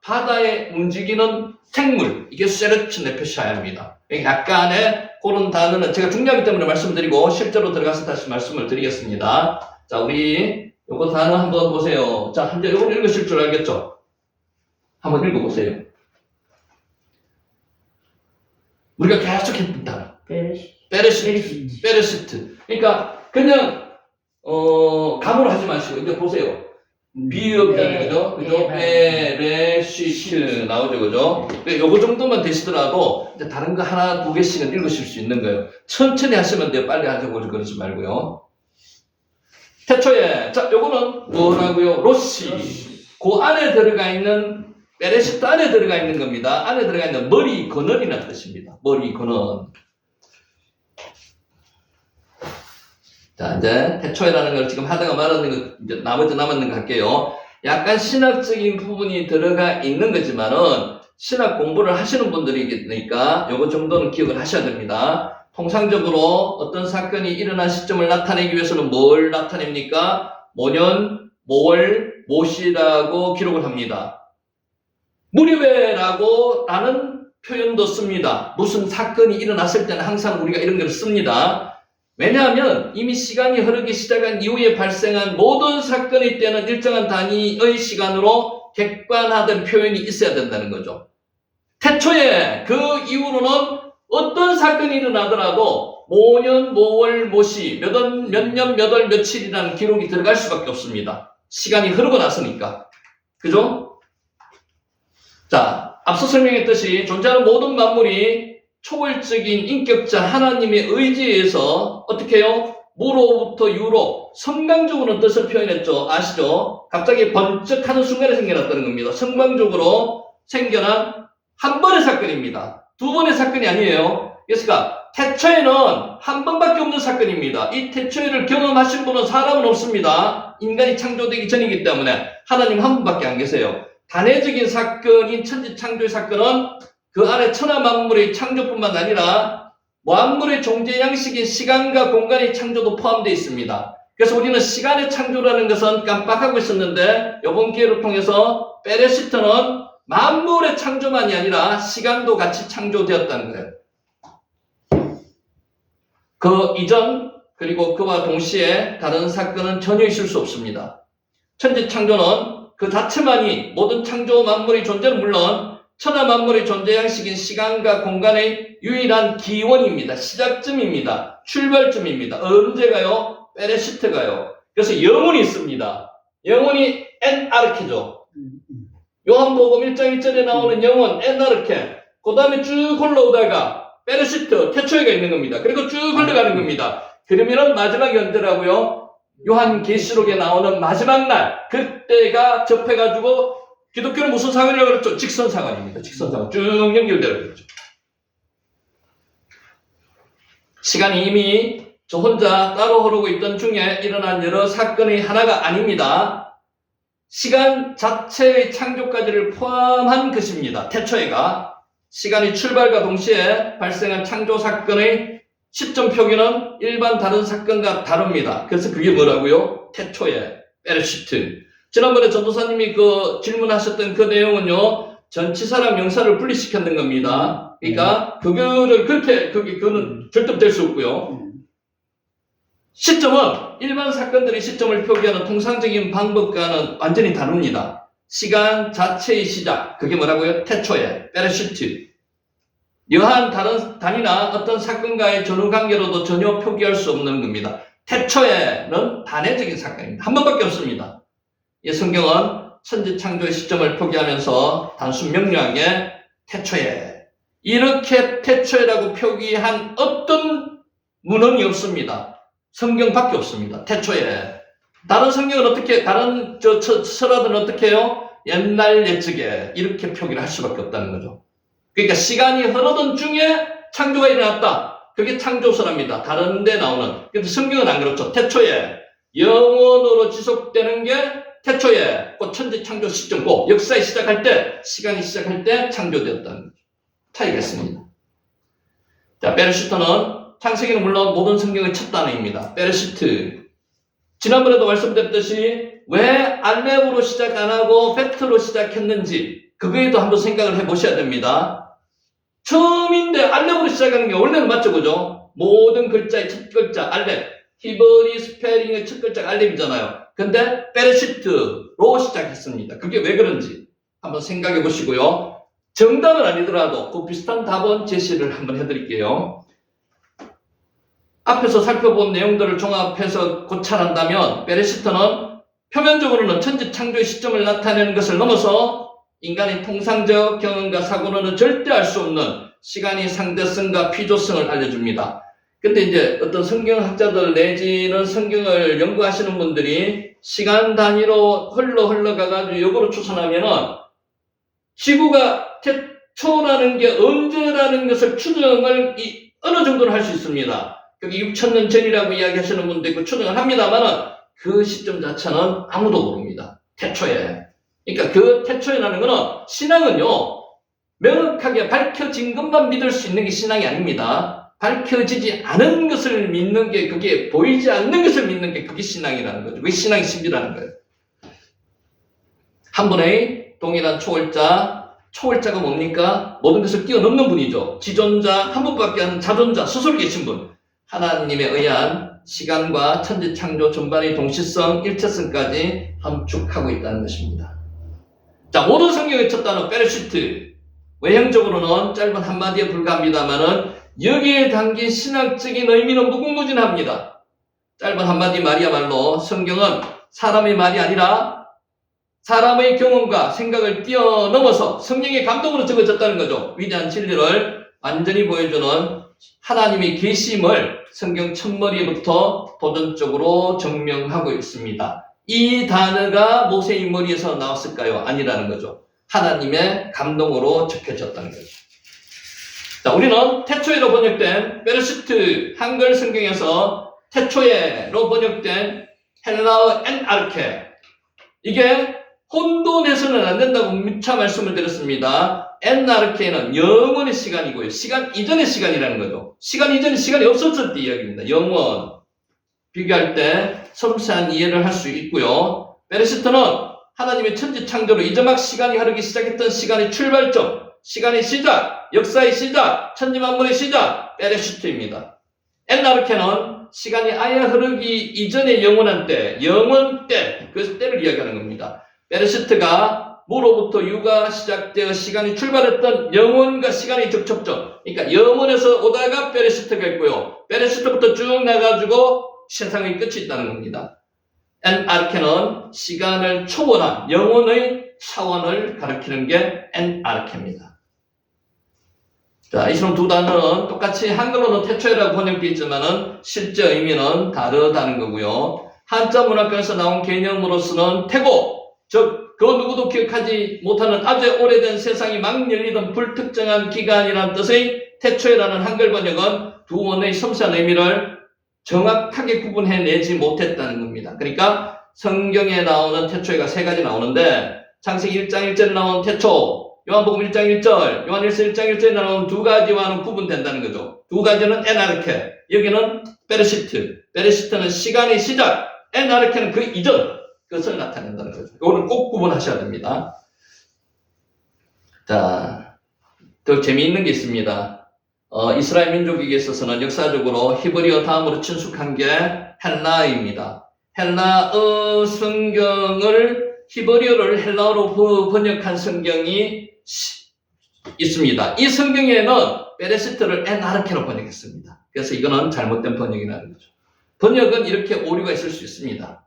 바다에 움직이는 생물. 이게 세레츠 네페시하야입니다. 약간의 그런 단어는 제가 중요하기 때문에 말씀드리고 실제로 들어가서 다시 말씀을 드리겠습니다. 자, 우리 요거 단어 한번 보세요. 자, 이제 요거 읽으실 줄 알겠죠? 한번 읽어보세요. 우리가 계속 했던 단어. 베레시트. 그러니까 그냥 감으로 하지 마시고 이제 보세요. 비읍자는 그죠? 베레시트 나오죠, 그죠? 요거 정도만 되시더라도 이제 다른 거 하나, 두 개씩은 읽으실 수 있는 거예요. 천천히 하시면 돼요. 빨리 하자고 그러지 말고요. 태초에, 자, 요거는 뭐라고요? 로시. 그 안에 들어가 있는 베레시트 안에 들어가 있는 겁니다. 안에 들어가 있는 머리 근원이라는 뜻입니다. 머리 근원. 자, 이제 태초에라는 걸 지금 하다가 말하는 거, 이제 나머지 남았는 거 할게요. 약간 신학적인 부분이 들어가 있는 거지만은 신학 공부를 하시는 분들이니까 요거 정도는 기억을 하셔야 됩니다. 통상적으로 어떤 사건이 일어난 시점을 나타내기 위해서는 뭘 나타냅니까? 모년, 모월, 모시라고 기록을 합니다. 무렵에라고 라는 표현도 씁니다. 무슨 사건이 일어났을 때는 항상 우리가 이런 걸 씁니다. 왜냐하면 이미 시간이 흐르기 시작한 이후에 발생한 모든 사건의 때는 일정한 단위의 시간으로 객관화된 표현이 있어야 된다는 거죠. 태초에 그 이후로는 어떤 사건이 일어나더라도 모년, 모월, 모시, 몇 년, 몇 월, 며칠이라는 기록이 들어갈 수밖에 없습니다. 시간이 흐르고 났으니까. 그죠? 자, 앞서 설명했듯이 존재하는 모든 만물이 초월적인 인격자 하나님의 의지에 의해서 어떻게 해요? 무로부터 유로 성광적으로 뜻을 표현했죠. 아시죠? 갑자기 번쩍하는 순간에 생겨났다는 겁니다. 성광적으로 생겨난 한 번의 사건입니다. 두 번의 사건이 아니에요. 그러니까 태초에는 한 번밖에 없는 사건입니다. 이 태초에를 경험하신 분은 사람은 없습니다. 인간이 창조되기 전이기 때문에 하나님 한 분밖에 안 계세요. 단회적인 사건인 천지창조의 사건은 그 안에 천하 만물의 창조뿐만 아니라 만물의 존재 양식인 시간과 공간의 창조도 포함되어 있습니다. 그래서 우리는 시간의 창조라는 것은 깜빡하고 있었는데 이번 기회를 통해서 베레시트는 만물의 창조만이 아니라 시간도 같이 창조되었다는 거예요. 그 이전 그리고 그와 동시에 다른 사건은 전혀 있을 수 없습니다. 천지창조는 그 자체만이 모든 창조 만물의 존재는 물론 천하 만물의 존재 양식인 시간과 공간의 유일한 기원입니다. 시작점입니다. 출발점입니다. 언제가요? 베레시트가요. 그래서 영혼이 있습니다. 영혼이 엔아르케죠. 요한복음 1장 1절에 나오는 영혼 엔아르케. 그 다음에 쭉 올라오다가 베레시트 태초에가 있는 겁니다. 그리고 쭉 흘러가는 겁니다. 그러면은 마지막이 언제라고요? 요한계시록에 나오는 마지막 날, 그때가 접해가지고 기독교는 무슨 사관이라고 그랬죠? 직선사관입니다. 직선사관. 쭉 연결되어 그랬죠. 시간이 이미 저 혼자 따로 흐르고 있던 중에 일어난 여러 사건의 하나가 아닙니다. 시간 자체의 창조까지를 포함한 것입니다. 태초에가 시간이 출발과 동시에 발생한 창조 사건의 시점 표기는 일반 다른 사건과 다릅니다. 그래서 그게 뭐라고요? 태초에 베레시트. 지난번에 전도사님이 그 질문하셨던 그 내용은요, 전치사랑 명사를 분리시켰는 겁니다. 그러니까 그거를 그거는 절대 될 수 없고요. 시점은 일반 사건들의 시점을 표기하는 통상적인 방법과는 완전히 다릅니다. 시간 자체의 시작, 그게 뭐라고요? 태초에 베레시트. 여한 다른 단위나 어떤 사건과의 전후관계로도 전혀 표기할 수 없는 겁니다. 태초에는 단회적인 사건입니다. 한 번밖에 없습니다. 이 성경은 천지창조의 시점을 표기하면서 단순 명료하게 태초에, 이렇게 태초에라고 표기한 어떤 문헌이 없습니다. 성경밖에 없습니다. 태초에. 다른 성경은 어떻게, 다른 서라들은 어떻게 해요? 옛날 옛적에 이렇게 표기를 할 수밖에 없다는 거죠. 그러니까 시간이 흐르던 중에 창조가 일어났다. 그게 창조서랍니다. 다른 데 나오는. 근데 성경은 안 그렇죠. 태초에 영원으로 지속되는 게 태초에 그 천지 창조 시점, 그 역사에 시작할 때, 시간이 시작할 때 창조되었다는 거죠. 차이가 있습니다. 자, 베레시트는 창세기는 물론 모든 성경의 첫 단어입니다. 베레시트. 지난번에도 말씀드렸듯이 왜 알렙으로 시작 안 하고 베트로 시작했는지 그거에도 한번 생각을 해보셔야 됩니다. 처음인데 알렙으로 시작하는 게 원래는 맞죠, 그죠? 모든 글자의 첫 글자 알렙, 히브리 스페링의 첫 글자가 알렙이잖아요. 근데 베레시트로 시작했습니다. 그게 왜 그런지 한번 생각해 보시고요. 정답은 아니더라도 그 비슷한 답은 제시를 한번 해드릴게요. 앞에서 살펴본 내용들을 종합해서 고찰한다면 베레시트는 표면적으로는 천지 창조의 시점을 나타내는 것을 넘어서 인간의 통상적 경험과 사고로는 절대 알 수 없는 시간의 상대성과 필요성을 알려줍니다. 근데 이제 어떤 성경학자들 내지는 성경을 연구하시는 분들이 시간 단위로 흘러가가지고 역으로 추산하면은 지구가 태초라는 게 언제라는 것을 추정을 어느 정도는 할 수 있습니다. 그게 6,000년 전이라고 이야기하시는 분도 있고 추정을 합니다만은 그 시점 자체는 아무도 모릅니다. 태초에. 그러니까 그 태초에라는 거는 신앙은요, 명확하게 밝혀진 것만 믿을 수 있는 게 신앙이 아닙니다. 밝혀지지 않은 것을 믿는 게, 그게 보이지 않는 것을 믿는 게 그게 신앙이라는 거죠. 그게 신앙의 신비라는 거예요. 한 분의 동일한 초월자가 뭡니까? 모든 것을 뛰어넘는 분이죠. 지존자, 한 분밖에 안 자존자, 스스로 계신 분. 하나님에 의한 시간과 천지창조 전반의 동시성, 일체성까지 함축하고 있다는 것입니다. 자, 모든 성경의 첫 단어 베레시트. 외형적으로는 짧은 한마디에 불과합니다만은 여기에 담긴 신학적인 의미는 무궁무진합니다. 짧은 한마디 말이야말로 성경은 사람의 말이 아니라 사람의 경험과 생각을 뛰어넘어서 성령의 감동으로 적어졌다는 거죠. 위대한 진리를 완전히 보여주는 하나님의 계심을 성경 첫머리부터 도전적으로 증명하고 있습니다. 이 단어가 모세의 머리에서 나왔을까요? 아니라는 거죠. 하나님의 감동으로 적혀졌다는 거죠. 자, 우리는 태초에로 번역된 베레시트, 한글 성경에서 태초에로 번역된 헬라어 엔아르케, 이게 혼돈해서는 안 된다고 무차 말씀을 드렸습니다. 엔아르케는 영원의 시간이고요. 시간 이전의 시간이라는 거죠. 시간 이전의 시간이 없었을 때 이야기입니다. 영원. 비교할 때 섬세한 이해를 할 수 있고요. 베레시트는 하나님의 천지 창조로 이제 막 시간이 흐르기 시작했던 시간의 출발점, 시간의 시작, 역사의 시작, 천지 만물의 시작, 베레시트입니다. 엔아르케는 시간이 아예 흐르기 이전의 영원한 때, 영원 때, 그 때를 이야기하는 겁니다. 베레시트가 무로부터 유가 시작되어 시간이 출발했던 영원과 시간의 접촉점. 그러니까 영원에서 오다가 베레시트가 있고요. 베레시트부터 쭉 나가지고 세상의 끝이 있다는 겁니다. 엔아르케는 시간을 초월한 영원의 차원을 가리키는 게 엔아르케입니다. 자, 이처럼 두 단어는 똑같이 한글로는 태초에라고 번역되어 있지만은 실제 의미는 다르다는 거고요. 한자 문학관에서 나온 개념으로서는 태고, 즉, 그 누구도 기억하지 못하는 아주 오래된 세상이 막 열리던 불특정한 기간이라는 뜻의 태초에라는 한글 번역은 두 원의 섬세한 의미를 정확하게 구분해내지 못했다는 겁니다. 그러니까 성경에 나오는 태초에가 세 가지 나오는데 창세기 1장 1절에 나오는 태초, 요한복음 1장 1절, 요한일서 1장 1절에 나오는 두 가지와는 구분된다는 거죠. 두 가지는 에나르케, 여기는 베르시트. 베르시트는 시간의 시작, 에나르케는 그 이전, 그것을 나타낸다는 거죠. 이거는 꼭 구분하셔야 됩니다. 자, 더 재미있는 게 있습니다. 이스라엘 민족에게 있어서는 역사적으로 히브리어 다음으로 친숙한 게 헬라어입니다. 헬라어 성경을 히브리어를 헬라어로 번역한 성경이 있습니다. 이 성경에는 베레시트를 에나르케로 번역했습니다. 그래서 이거는 잘못된 번역이라는 거죠. 번역은 이렇게 오류가 있을 수 있습니다.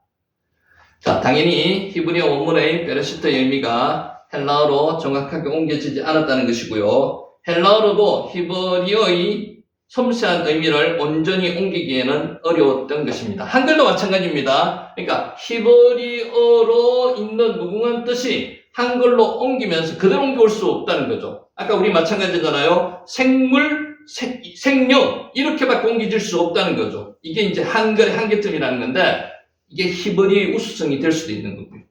자, 당연히 히브리어 원문의 베레시트의 의미가 헬라어로 정확하게 옮겨지지 않았다는 것이고요. 헬라어로도 히브리어의 섬세한 의미를 온전히 옮기기에는 어려웠던 것입니다. 한글도 마찬가지입니다. 그러니까 히브리어로 있는 무궁한 뜻이 한글로 옮기면서 그대로 옮겨올 수 없다는 거죠. 아까 우리 마찬가지잖아요. 생물, 생명 이렇게밖에 옮겨질 수 없다는 거죠. 이게 이제 한글의 한계점이라는 건데 이게 히브리의 우수성이 될 수도 있는 거고요.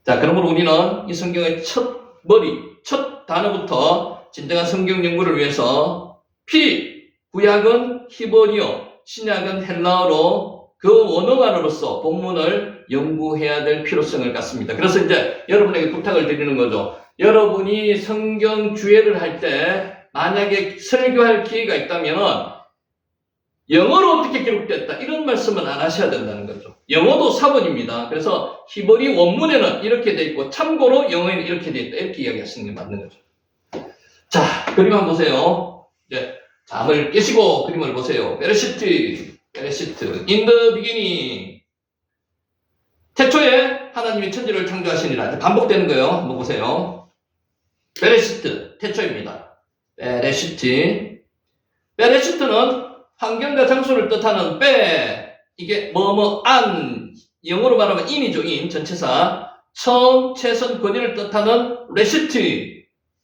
자, 그러므로 우리는 이 성경의 첫 단어부터 진정한 성경 연구를 위해서 구약은 히브리어, 신약은 헬라어로 그 원어만으로서 본문을 연구해야 될 필요성을 갖습니다. 그래서 이제 여러분에게 부탁을 드리는 거죠. 여러분이 성경 주해를 할 때 만약에 설교할 기회가 있다면 영어로 어떻게 기록됐다 이런 말씀은 안 하셔야 된다는 거죠. 영어도 사본입니다. 그래서 히브리 원문에는 이렇게 돼 있고 참고로 영어에는 이렇게 돼 있다 이렇게 이야기하시는 게 맞는 거죠. 자, 그림 한번 보세요. 이제 잠을 깨시고 그림을 보세요. 베레시트, in the beginning. 태초에 하나님이 천지를 창조하시니라. 반복되는 거예요. 한번 보세요. 베레시트, 태초입니다. 베레시트는 환경과 장소를 뜻하는 이게 안, 영어로 말하면 in이죠. in, 전체사. 처음, 최선, 권위를 뜻하는 레시트.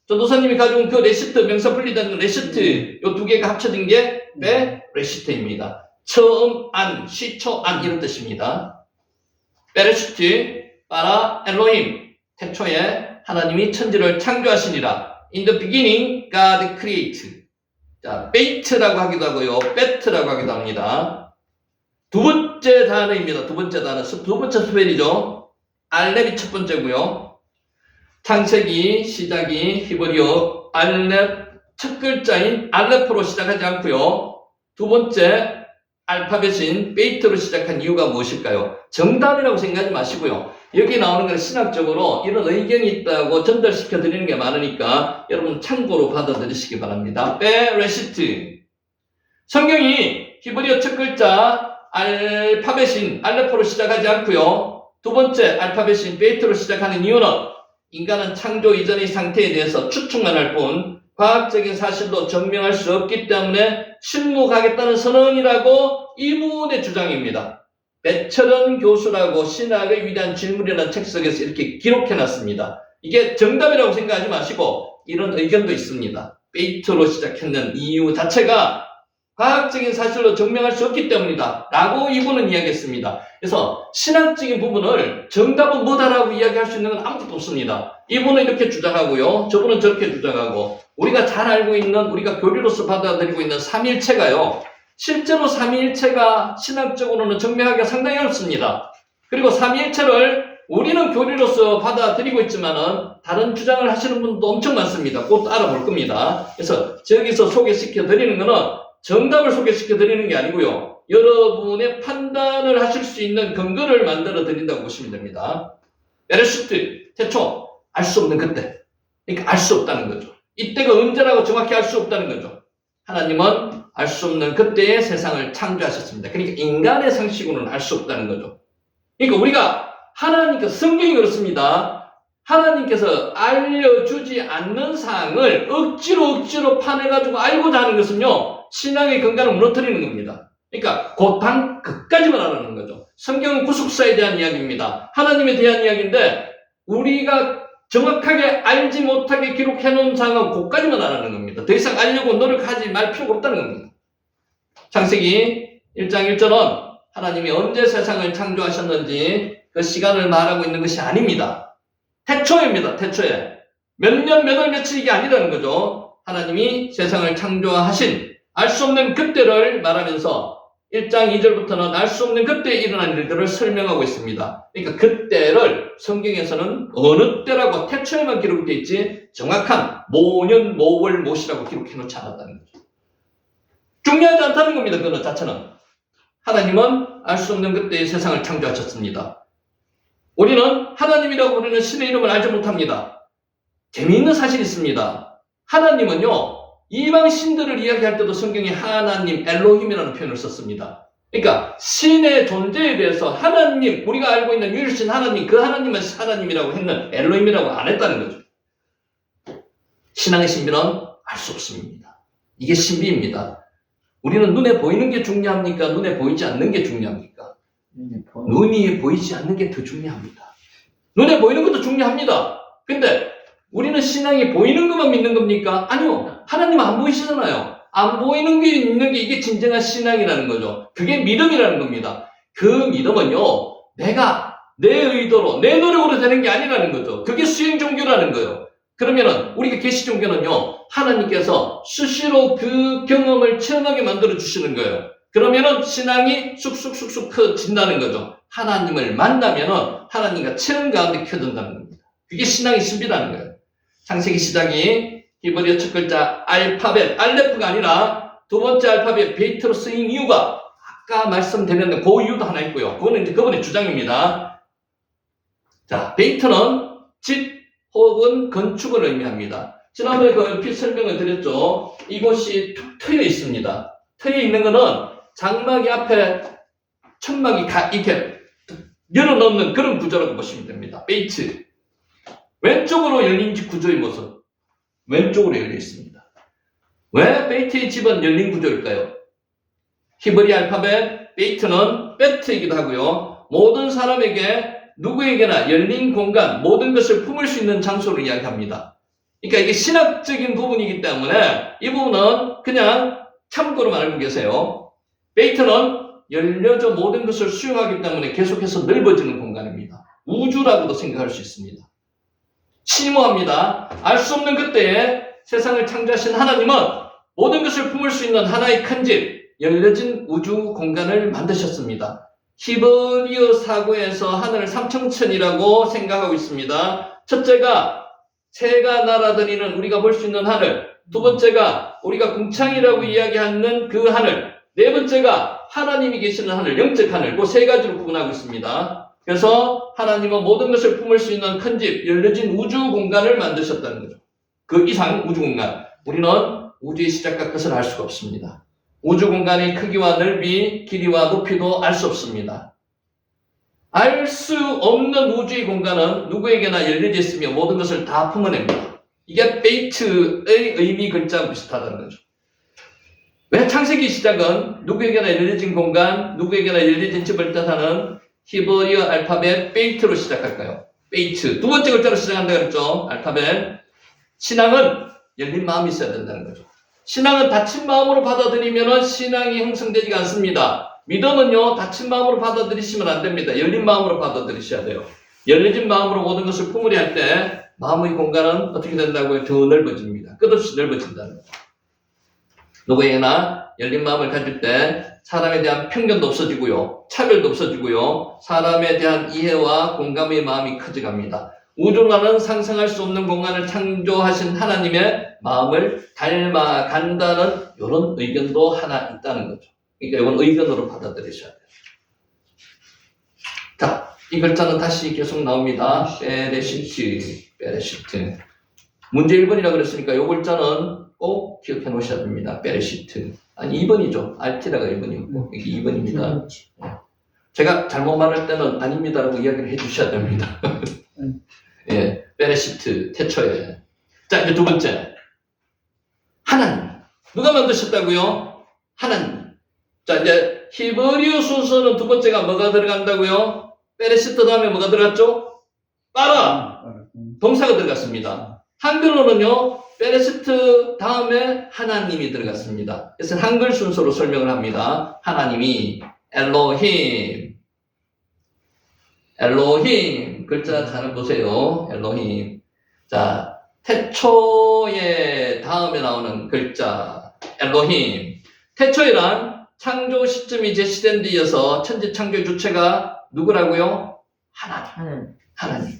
전도사님이 가져온 그 레시트, 명사 분리된 레시트, 요 두 개가 합쳐진 게 레시트입니다. 처음, 안, 시초, 안 이런 뜻입니다. 베레시트, 바라, 엘로힘, 태초에 하나님이 천지를 창조하시니라. In the beginning, God created. 자, 베이트라고 하기도 하고요, 베트라고 하기도 합니다. 두 번째 단어입니다. 두 번째 스펠이죠. 알렙이 첫 번째고요. 창세기 시작이 히브리어 알렙 첫 글자인 알렙으로 시작하지 않고요. 두 번째 알파벳인 베이트로 시작한 이유가 무엇일까요? 정답이라고 생각하지 마시고요. 여기 나오는 건 신학적으로 이런 의견이 있다고 전달시켜 드리는 게 많으니까 여러분 참고로 받아들이시기 바랍니다. 베레시트. 성경이 히브리어 첫 글자 알파벳인 알렙으로 시작하지 않고요. 두 번째 알파벳인 베이트로 시작하는 이유는 인간은 창조 이전의 상태에 대해서 추측만 할 뿐 과학적인 사실로 증명할 수 없기 때문에 침묵하겠다는 선언이라고 이분의 주장입니다. 배철원 교수라고 신학의 위대한 질문이라는 책 속에서 이렇게 기록해놨습니다. 이게 정답이라고 생각하지 마시고 이런 의견도 있습니다. 베이트로 시작했는 이유 자체가 과학적인 사실로 증명할 수 없기 때문이다 라고 이분은 이야기했습니다. 그래서 신학적인 부분을 정답은 뭐다라고 이야기할 수 있는 건 아무것도 없습니다. 이분은 이렇게 주장하고요, 저분은 저렇게 주장하고, 우리가 잘 알고 있는, 우리가 교리로서 받아들이고 있는 삼위일체가요, 실제로 삼위일체가 신학적으로는 증명하기가 상당히 어렵습니다. 그리고 삼위일체를 우리는 교리로서 받아들이고 있지만은 다른 주장을 하시는 분도 엄청 많습니다. 곧 알아볼 겁니다. 그래서 저기서 소개시켜 드리는 거는 정답을 소개시켜 드리는 게 아니고요, 여러분의 판단을 하실 수 있는 근거를 만들어 드린다고 보시면 됩니다. 베레시트, 태초, 알 수 없는 그때. 그러니까 알 수 없다는 거죠. 이때가 언제라고 정확히 알 수 없다는 거죠. 하나님은 알 수 없는 그때에 세상을 창조하셨습니다. 그러니까 인간의 상식으로는 알 수 없다는 거죠. 그러니까 우리가 하나님께서, 성경이 그렇습니다. 하나님께서 알려주지 않는 사항을 억지로 파내가지고 알고자 하는 것은요, 신앙의 근간을 무너뜨리는 겁니다. 그러니까 그까지만 알아는 거죠. 성경은 구속사에 대한 이야기입니다. 하나님에 대한 이야기인데 우리가 정확하게 알지 못하게 기록해 놓은 장은 그까지만 알아는 겁니다. 더 이상 알려고 노력하지 말 필요가 없다는 겁니다. 창세기 1장 1절은 하나님이 언제 세상을 창조하셨는지 그 시간을 말하고 있는 것이 아닙니다. 태초입니다. 태초에. 몇 년, 몇 월, 며칠 이게 아니라는 거죠. 하나님이 세상을 창조하신 알 수 없는 그때를 말하면서 1장 2절부터는 알 수 없는 그때에 일어난 일들을 설명하고 있습니다. 그러니까 그때를 성경에서는 어느 때라고 태초에만 기록되어 있지 정확한 모년, 모월, 모시라고 기록해 놓지 않았다는 거죠. 중요하지 않다는 겁니다. 그 자체는. 하나님은 알 수 없는 그때에 세상을 창조하셨습니다. 우리는 하나님이라고 부르는 신의 이름을 알지 못합니다. 재미있는 사실이 있습니다. 하나님은요, 이방 신들을 이야기할 때도 성경에 하나님, 엘로힘이라는 표현을 썼습니다. 그러니까 신의 존재에 대해서 하나님, 우리가 알고 있는 유일신 하나님, 그 하나님은 하나님이라고 했는 엘로힘이라고 안 했다는 거죠. 신앙의 신비는 알 수 없습니다. 이게 신비입니다. 우리는 눈에 보이는 게 중요합니까? 눈에 보이지 않는 게 중요합니까? 눈이 보이지 않는 게 더 중요합니다. 눈에 보이는 것도 중요합니다. 근데 우리는 신앙이 보이는 것만 믿는 겁니까? 아니요. 하나님은 안 보이시잖아요. 안 보이는 게 있는 게 이게 진정한 신앙이라는 거죠. 그게 믿음이라는 겁니다. 그 믿음은요, 내가 내 의도로, 내 노력으로 되는 게 아니라는 거죠. 그게 수행 종교라는 거예요. 그러면은 우리가 계시 종교는요, 하나님께서 수시로 그 경험을 체험하게 만들어 주시는 거예요. 그러면은 신앙이 쑥쑥쑥쑥 커진다는 거죠. 하나님을 만나면은 하나님과 체험 가운데 켜진다는 겁니다. 그게 신앙의 신비라는 거예요. 창세기 시작이 히브리어 첫 글자 알파벳, 알레프가 아니라 두 번째 알파벳 베이트로 쓰인 이유가 아까 말씀드렸는데 그 이유도 하나 있고요. 그거는 이제 그분의 주장입니다. 자, 베이트는 집 혹은 건축을 의미합니다. 지난번에 그 얼핏 설명을 드렸죠. 이곳이 툭 트여 있습니다. 트여 있는 거는 장막이 앞에 천막이 이렇게 열어놓는 그런 구조라고 보시면 됩니다. 베이트. 왼쪽으로 열린 구조의 모습. 왼쪽으로 열려 있습니다. 왜 베이트의 집은 열린 구조일까요? 히브리 알파벳 베이트는 베트이기도 하고요. 모든 사람에게 누구에게나 열린 공간, 모든 것을 품을 수 있는 장소를 이야기합니다. 그러니까 이게 신학적인 부분이기 때문에 이 부분은 그냥 참고로만 알고 계세요. 베이트는 열려져 모든 것을 수용하기 때문에 계속해서 넓어지는 공간입니다. 우주라고도 생각할 수 있습니다. 심오합니다. 알 수 없는 그때에 세상을 창조하신 하나님은 모든 것을 품을 수 있는 하나의 큰 집, 열려진 우주 공간을 만드셨습니다. 히브리어 사고에서 하늘을 삼청천이라고 생각하고 있습니다. 첫째가 새가 날아다니는 우리가 볼 수 있는 하늘, 두 번째가 우리가 궁창이라고 이야기하는 그 하늘, 네 번째가 하나님이 계시는 하늘, 영적 하늘, 그 세 가지로 구분하고 있습니다. 그래서 하나님은 모든 것을 품을 수 있는 큰 집, 열려진 우주 공간을 만드셨다는 거죠. 그 이상 우주 공간, 우리는 우주의 시작과 끝을 알 수가 없습니다. 우주 공간의 크기와 넓이, 길이와 높이도 알 수 없습니다. 알 수 없는 우주의 공간은 누구에게나 열려져 있으며 모든 것을 다 품어냅니다. 이게 베이트의 의미 글자와 비슷하다는 거죠. 왜 창세기 시작은 누구에게나 열려진 공간, 누구에게나 열려진 집을 뜻하는 히브리어 알파벳 베이트로 시작할까요? 베이트. 두 번째 글자로 시작한다고 그랬죠. 알파벳. 신앙은 열린 마음이 있어야 된다는 거죠. 신앙은 닫힌 마음으로 받아들이면 신앙이 형성되지가 않습니다. 믿음은요, 닫힌 마음으로 받아들이시면 안 됩니다. 열린 마음으로 받아들이셔야 돼요. 열린 마음으로 모든 것을 품으려 할 때 마음의 공간은 어떻게 된다고요? 더 넓어집니다. 끝없이 넓어진다는 거죠. 누구에게나 열린 마음을 가질 때 사람에 대한 편견도 없어지고요. 차별도 없어지고요. 사람에 대한 이해와 공감의 마음이 커져갑니다. 우주라는 상상할 수 없는 공간을 창조하신 하나님의 마음을 닮아간다는 이런 의견도 하나 있다는 거죠. 그러니까 이건 의견으로 받아들이셔야 돼요. 자, 이 글자는 다시 계속 나옵니다. 베레시트. 문제 1번이라고 그랬으니까 이 글자는 꼭 기억해 놓으셔야 됩니다. 베레시트. 아니 2번이죠. 알티라가 1번이고 이게 2번입니다. 제가 잘못 말할 때는 아닙니다라고 이야기를 해주셔야 됩니다. 예, 베레시트 태초에. 자, 이제 두 번째. 하나님. 누가 만드셨다고요? 하나님. 자, 이제 히브리어 순서는 두 번째가 뭐가 들어간다고요? 베레시트 다음에 뭐가 들어갔죠? 빠라! 동사가 들어갔습니다. 한글로는요, 베레시트 다음에 하나님이 들어갔습니다. 그래서 한글 순서로 설명을 합니다. 하나님이 엘로힘, 엘로힘 글자 잘 보세요. 엘로힘. 자, 태초의 다음에 나오는 글자 엘로힘. 태초에란 창조 시점이 제시된 뒤에서 천지 창조의 주체가 누구라고요? 하나님.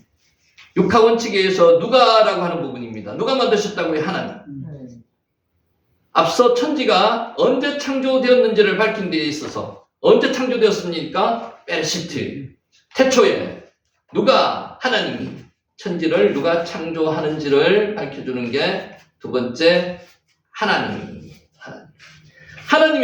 육하 원칙에 의해서 누가라고 하는 부분입니다. 누가 만드셨다고요? 하나님. 앞서 천지가 언제 창조되었는지를 밝힌 데 있어서 언제 창조되었습니까? 베레시트. 태초에 누가 하나님이 천지를 누가 창조하는지를 밝혀주는 게 두 번째 하나님이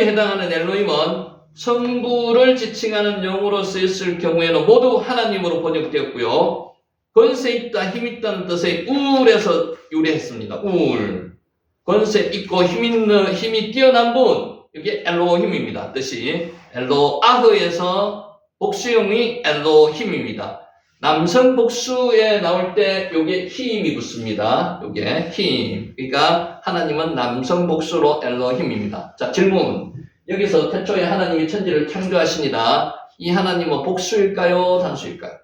해당하는 엘로힘은 성부를 지칭하는 용어로 쓰였을 경우에는 모두 하나님으로 번역되었고요. 권세 있다, 힘 있다는 뜻의 울에서 유래했습니다. 울. 권세 있고 힘이 뛰어난 분. 이게 엘로힘입니다. 뜻이. 엘로아흐에서 복수형이 엘로힘입니다. 남성 복수에 나올 때 요게 힘이 붙습니다. 요게 힘. 그러니까 하나님은 남성 복수로 엘로힘입니다. 자, 질문. 여기서 태초에 하나님이 천지를 창조하시니라. 이 하나님은 복수일까요? 단수일까요?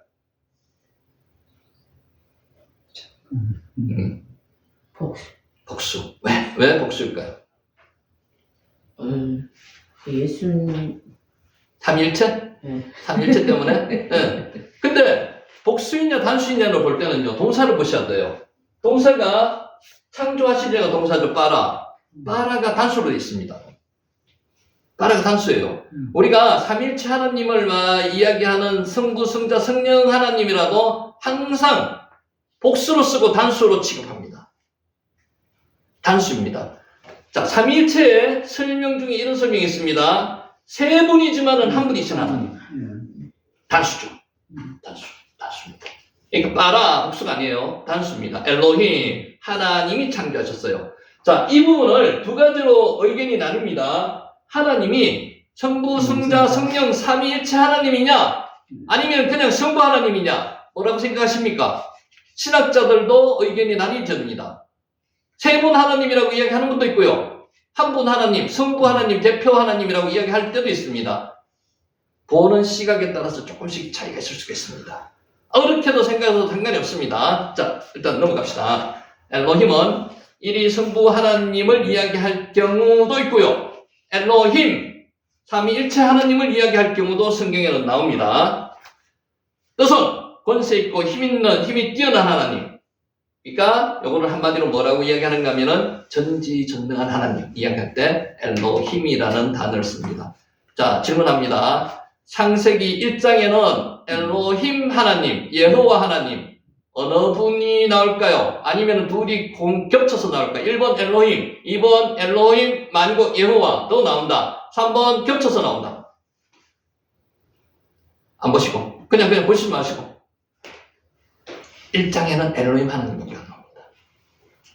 복수. 왜 복수일까요? 예수님. 삼일체? 네. 삼일체 때문에? 네. 근데 복수이냐 단수이냐를 볼 때는요, 동사를 보셔야 돼요. 동사가 창조하시려가 동사죠. 빠라가 단수로 되어 있습니다. 빠라가 단수예요. 우리가 삼일체 하나님을 이야기하는 성부, 성자, 성령 하나님이라도 항상 복수로 쓰고 단수로 취급합니다. 단수입니다. 자, 삼위일체의 설명 중에 이런 설명이 있습니다. 세 분이지만은 한 분이신 하나님. 단수죠. 단수입니다. 그러니까 빠라 복수가 아니에요. 단수입니다. 엘로힘, 하나님이 창조하셨어요. 자, 이 부분을 두 가지로 의견이 나뉩니다. 하나님이 성부, 성자, 성령 삼위일체 하나님이냐, 아니면 그냥 성부 하나님이냐, 뭐라고 생각하십니까? 신학자들도 의견이 나뉘어집니다. 세 분 하나님이라고 이야기하는 분도 있고요. 한 분 하나님, 성부 하나님, 대표 하나님이라고 이야기할 때도 있습니다. 보는 시각에 따라서 조금씩 차이가 있을 수가 있습니다. 어렵게도 생각해도 상관이 없습니다. 자, 일단 넘어갑시다. 엘로힘은 이리 성부 하나님을 이야기할 경우도 있고요. 엘로힘, 삼위일체 하나님을 이야기할 경우도 성경에는 나옵니다. 뜻은 권세 있고 힘이 뛰어난 하나님. 그러니까 요거를 한마디로 뭐라고 이야기하는가 하면은 전지전능한 하나님 이야기할 때 엘로힘이라는 단어를 씁니다. 자, 질문합니다. 창세기 1장에는 엘로힘 하나님, 여호와 하나님 어느 분이 나올까요? 아니면 둘이 겹쳐서 나올까요? 1번 엘로힘, 2번 엘로힘 아니고 여호와도 나온다. 3번 겹쳐서 나온다. 안 보시고 그냥 보시지 마시고 1장에는 엘로힘 하나님 얘기가 나옵니다.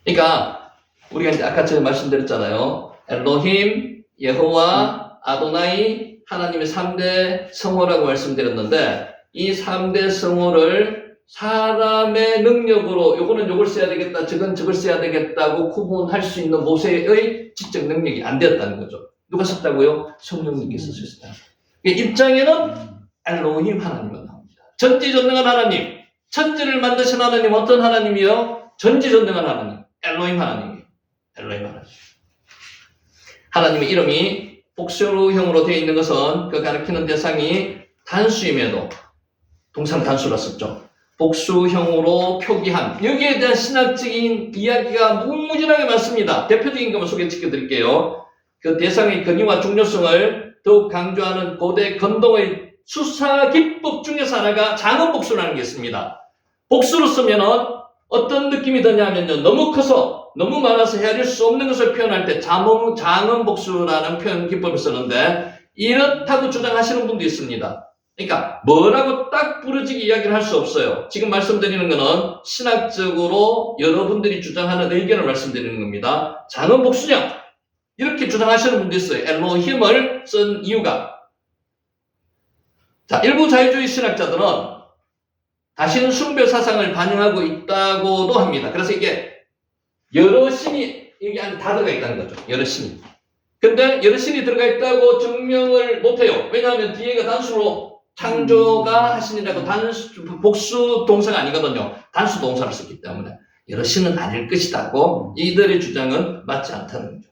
그러니까 우리가 이제 아까 제가 말씀드렸잖아요. 엘로힘, 여호와, 아도나이 하나님의 3대 성호라고 말씀드렸는데 이 3대 성호를 사람의 능력으로 요거는 요걸 써야 되겠다, 저걸 써야 되겠다고 구분할 수 있는 모세의 지적 능력이 안 되었다는 거죠. 누가 썼다고요? 성령님께서 쓰셨다. 입장에는 엘로힘 하나님은 나옵니다. 전지전능한 하나님, 천지를 만드신 하나님 어떤 하나님이요? 전지전능한 하나님, 엘로힘 하나님이에요. 엘로힘 하나님. 하나님의 이름이 복수형으로 되어 있는 것은 그 가리키는 대상이 단수임에도 동상 단수라 썼죠. 복수형으로 표기한 여기에 대한 신학적인 이야기가 무궁무진하게 많습니다. 대표적인 것만 소개시켜 드릴게요. 그 대상의 근위와 중요성을 더욱 강조하는 고대 건동의 수사 기법 중에서 하나가 장음복수라는 게 있습니다. 복수로 쓰면은 어떤 느낌이 드냐면요, 너무 커서 너무 많아서 헤아릴 수 없는 것을 표현할 때 장음복수라는 표현 기법을 쓰는데 이렇다고 주장하시는 분도 있습니다. 그러니까 뭐라고 딱 부러지게 이야기를 할 수 없어요. 지금 말씀드리는 거는 신학적으로 여러분들이 주장하는 의견을 말씀드리는 겁니다. 장음복수냐? 이렇게 주장하시는 분도 있어요. 엘로힘을 쓴 이유가. 자, 일부 자유주의 신학자들은 다시는 숭배 사상을 반영하고 있다고도 합니다. 그래서 이게 여러 신이 여기 안에 다 들어가 있다는 거죠. 여러 신이. 근데 여러 신이 들어가 있다고 증명을 못해요. 왜냐하면 뒤에가 단수로 창조가 하신이라고 복수 동사가 아니거든요. 단수 동사를 썼기 때문에 여러 신은 아닐 것이다고 이들의 주장은 맞지 않다는 거죠.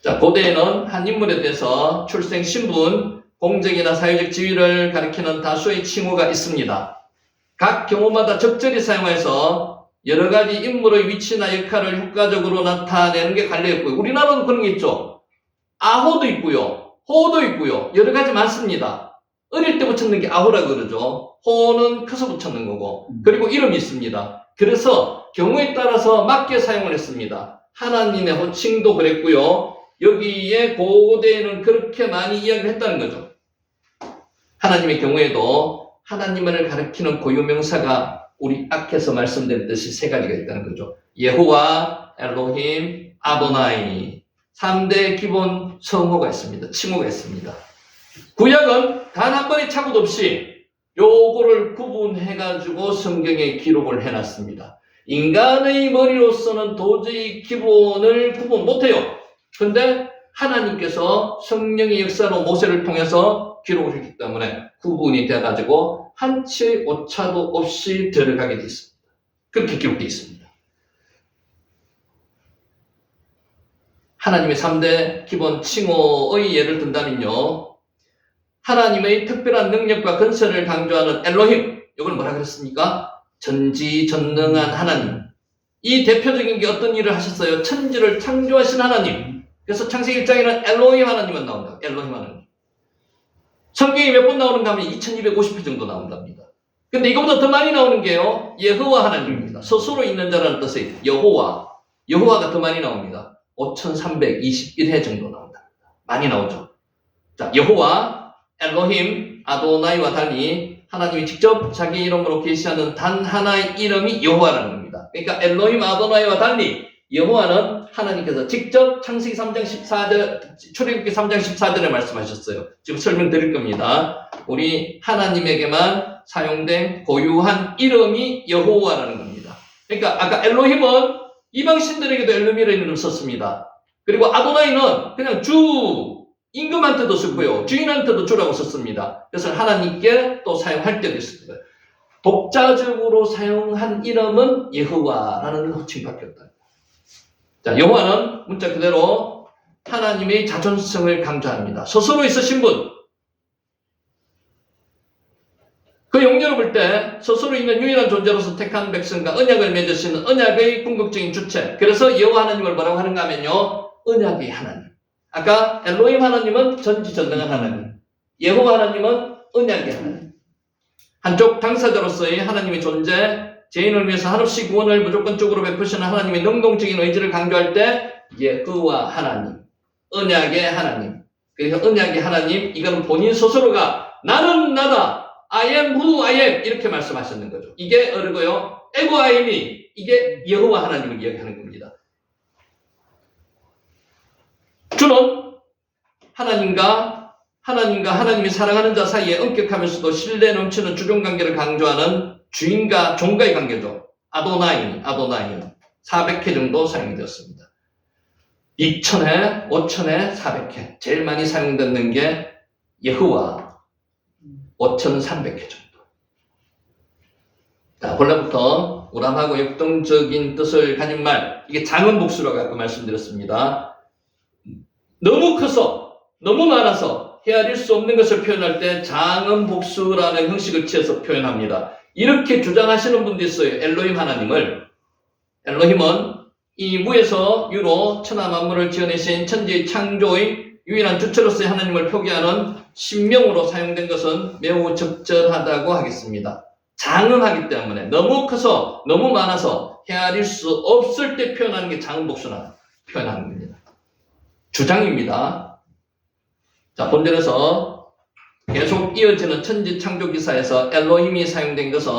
자, 고대에는 한 인물에 대해서 출생, 신분, 공적이나 사회적 지위를 가리키는 다수의 칭호가 있습니다. 각 경우마다 적절히 사용해서 여러 가지 인물의 위치나 역할을 효과적으로 나타내는 게 관례였고요. 우리나라도 그런 게 있죠. 아호도 있고요. 호도 있고요. 여러 가지 많습니다. 어릴 때 붙였는 게 아호라고 그러죠. 호는 커서 붙였는 거고. 그리고 이름이 있습니다. 그래서 경우에 따라서 맞게 사용을 했습니다. 하나님의 호칭도 그랬고요. 여기에 고대에는 그렇게 많이 이야기를 했다는 거죠. 하나님의 경우에도 하나님을 가리키는 고유명사가 우리 앞에서 말씀드렸듯이 세 가지가 있다는 거죠. 예호와, 엘로힘, 아도나이. 3대 기본 성호가 있습니다. 칭호가 있습니다. 구약은 단 한 번의 착오도 없이 요거를 구분해가지고 성경에 기록을 해놨습니다. 인간의 머리로서는 도저히 기본을 구분 못해요. 근데 하나님께서 성령의 역사로 모세를 통해서 기록을 했기 때문에 구분이 돼가지고 한치의 오차도 없이 들어가게 되어 있습니다. 그렇게 기록되어 있습니다. 하나님의 3대 기본 칭호의 예를 든다면요. 하나님의 특별한 능력과 건설을 강조하는 엘로힘, 이걸 뭐라 그랬습니까? 전지전능한 하나님. 이 대표적인 게 어떤 일을 하셨어요? 천지를 창조하신 하나님. 그래서 창세기 1장에는 엘로힘 하나님만 나온다. 엘로힘 하나님. 성경이 몇 번 나오는가 하면 2250회 정도 나온답니다. 근데 이거보다 더 많이 나오는 게요. 여호와 하나님입니다. 스스로 있는 자라는 뜻의 여호와가 더 많이 나옵니다. 5321회 정도 나온답니다. 많이 나오죠. 자, 여호와, 엘로힘, 아도나이와 달리 하나님이 직접 자기 이름으로 계시하는 단 하나의 이름이 여호와라는 겁니다. 그러니까 엘로힘, 아도나이와 달리 여호와는 하나님께서 직접 창세기 3장 14절, 출애굽기 3장 14절에 말씀하셨어요. 지금 설명드릴 겁니다. 우리 하나님에게만 사용된 고유한 이름이 여호와라는 겁니다. 그러니까 아까 엘로힘은 이방 신들에게도 엘로힘이라는 이름을 썼습니다. 그리고 아도나이는 그냥 주, 임금한테도 쓰고요. 주인한테도 주라고 썼습니다. 그래서 하나님께 또 사용할 때도 있습니다. 독자적으로 사용한 이름은 여호와라는 호칭밖에 없다. 자, 여호와는 문자 그대로 하나님의 자존성을 강조합니다. 스스로 있으신 분. 그 용례를 볼 때 스스로 있는 유일한 존재로서 택한 백성과 언약을 맺으시는 언약의 궁극적인 주체. 그래서 여호와 하나님을 뭐라고 하는가 하면요. 언약의 하나님. 아까 엘로힘 하나님은 전지전능한 하나님. 여호와 하나님은 언약의 하나님. 한쪽 당사자로서의 하나님의 존재, 죄인을 위해서 한없이 구원을 무조건적으로 베푸시는 하나님의 능동적인 의지를 강조할 때 여호와 하나님, 언약의 하나님. 그래서 언약의 하나님, 이거는 본인 스스로가 나는 나다, I am who I am 이렇게 말씀하셨는 거죠. 이게 어르고요. 에고 I am이 이게 여호와 하나님을 이야기하는 겁니다. 주는 하나님과 하나님이 사랑하는 자 사이에 엄격하면서도 신뢰 넘치는 주종관계를 강조하는 주인과 종과의 관계죠. 아도나이는 400회 정도 사용되었습니다. 2000회, 5000회, 400회. 제일 많이 사용되는 게 여호와 5300회 정도. 자, 본래부터 우람하고 역동적인 뜻을 가진 말, 이게 작은 복수라고 아까 말씀드렸습니다. 너무 커서, 너무 많아서 헤아릴 수 없는 것을 표현할 때 장은 복수라는 형식을 취해서 표현합니다. 이렇게 주장하시는 분도 있어요. 엘로힘 하나님을. 엘로힘은 이 무에서 유로 천하 만물을 지어내신 천지의 창조의 유일한 주체로서의 하나님을 표기하는 신명으로 사용된 것은 매우 적절하다고 하겠습니다. 장음하기 때문에 너무 커서 너무 많아서 헤아릴 수 없을 때 표현하는 게 장음 복수라 표현하는 겁니다. 주장입니다. 자, 본절에서 계속 이어지는 천지 창조 기사에서 엘로힘이 사용된 것은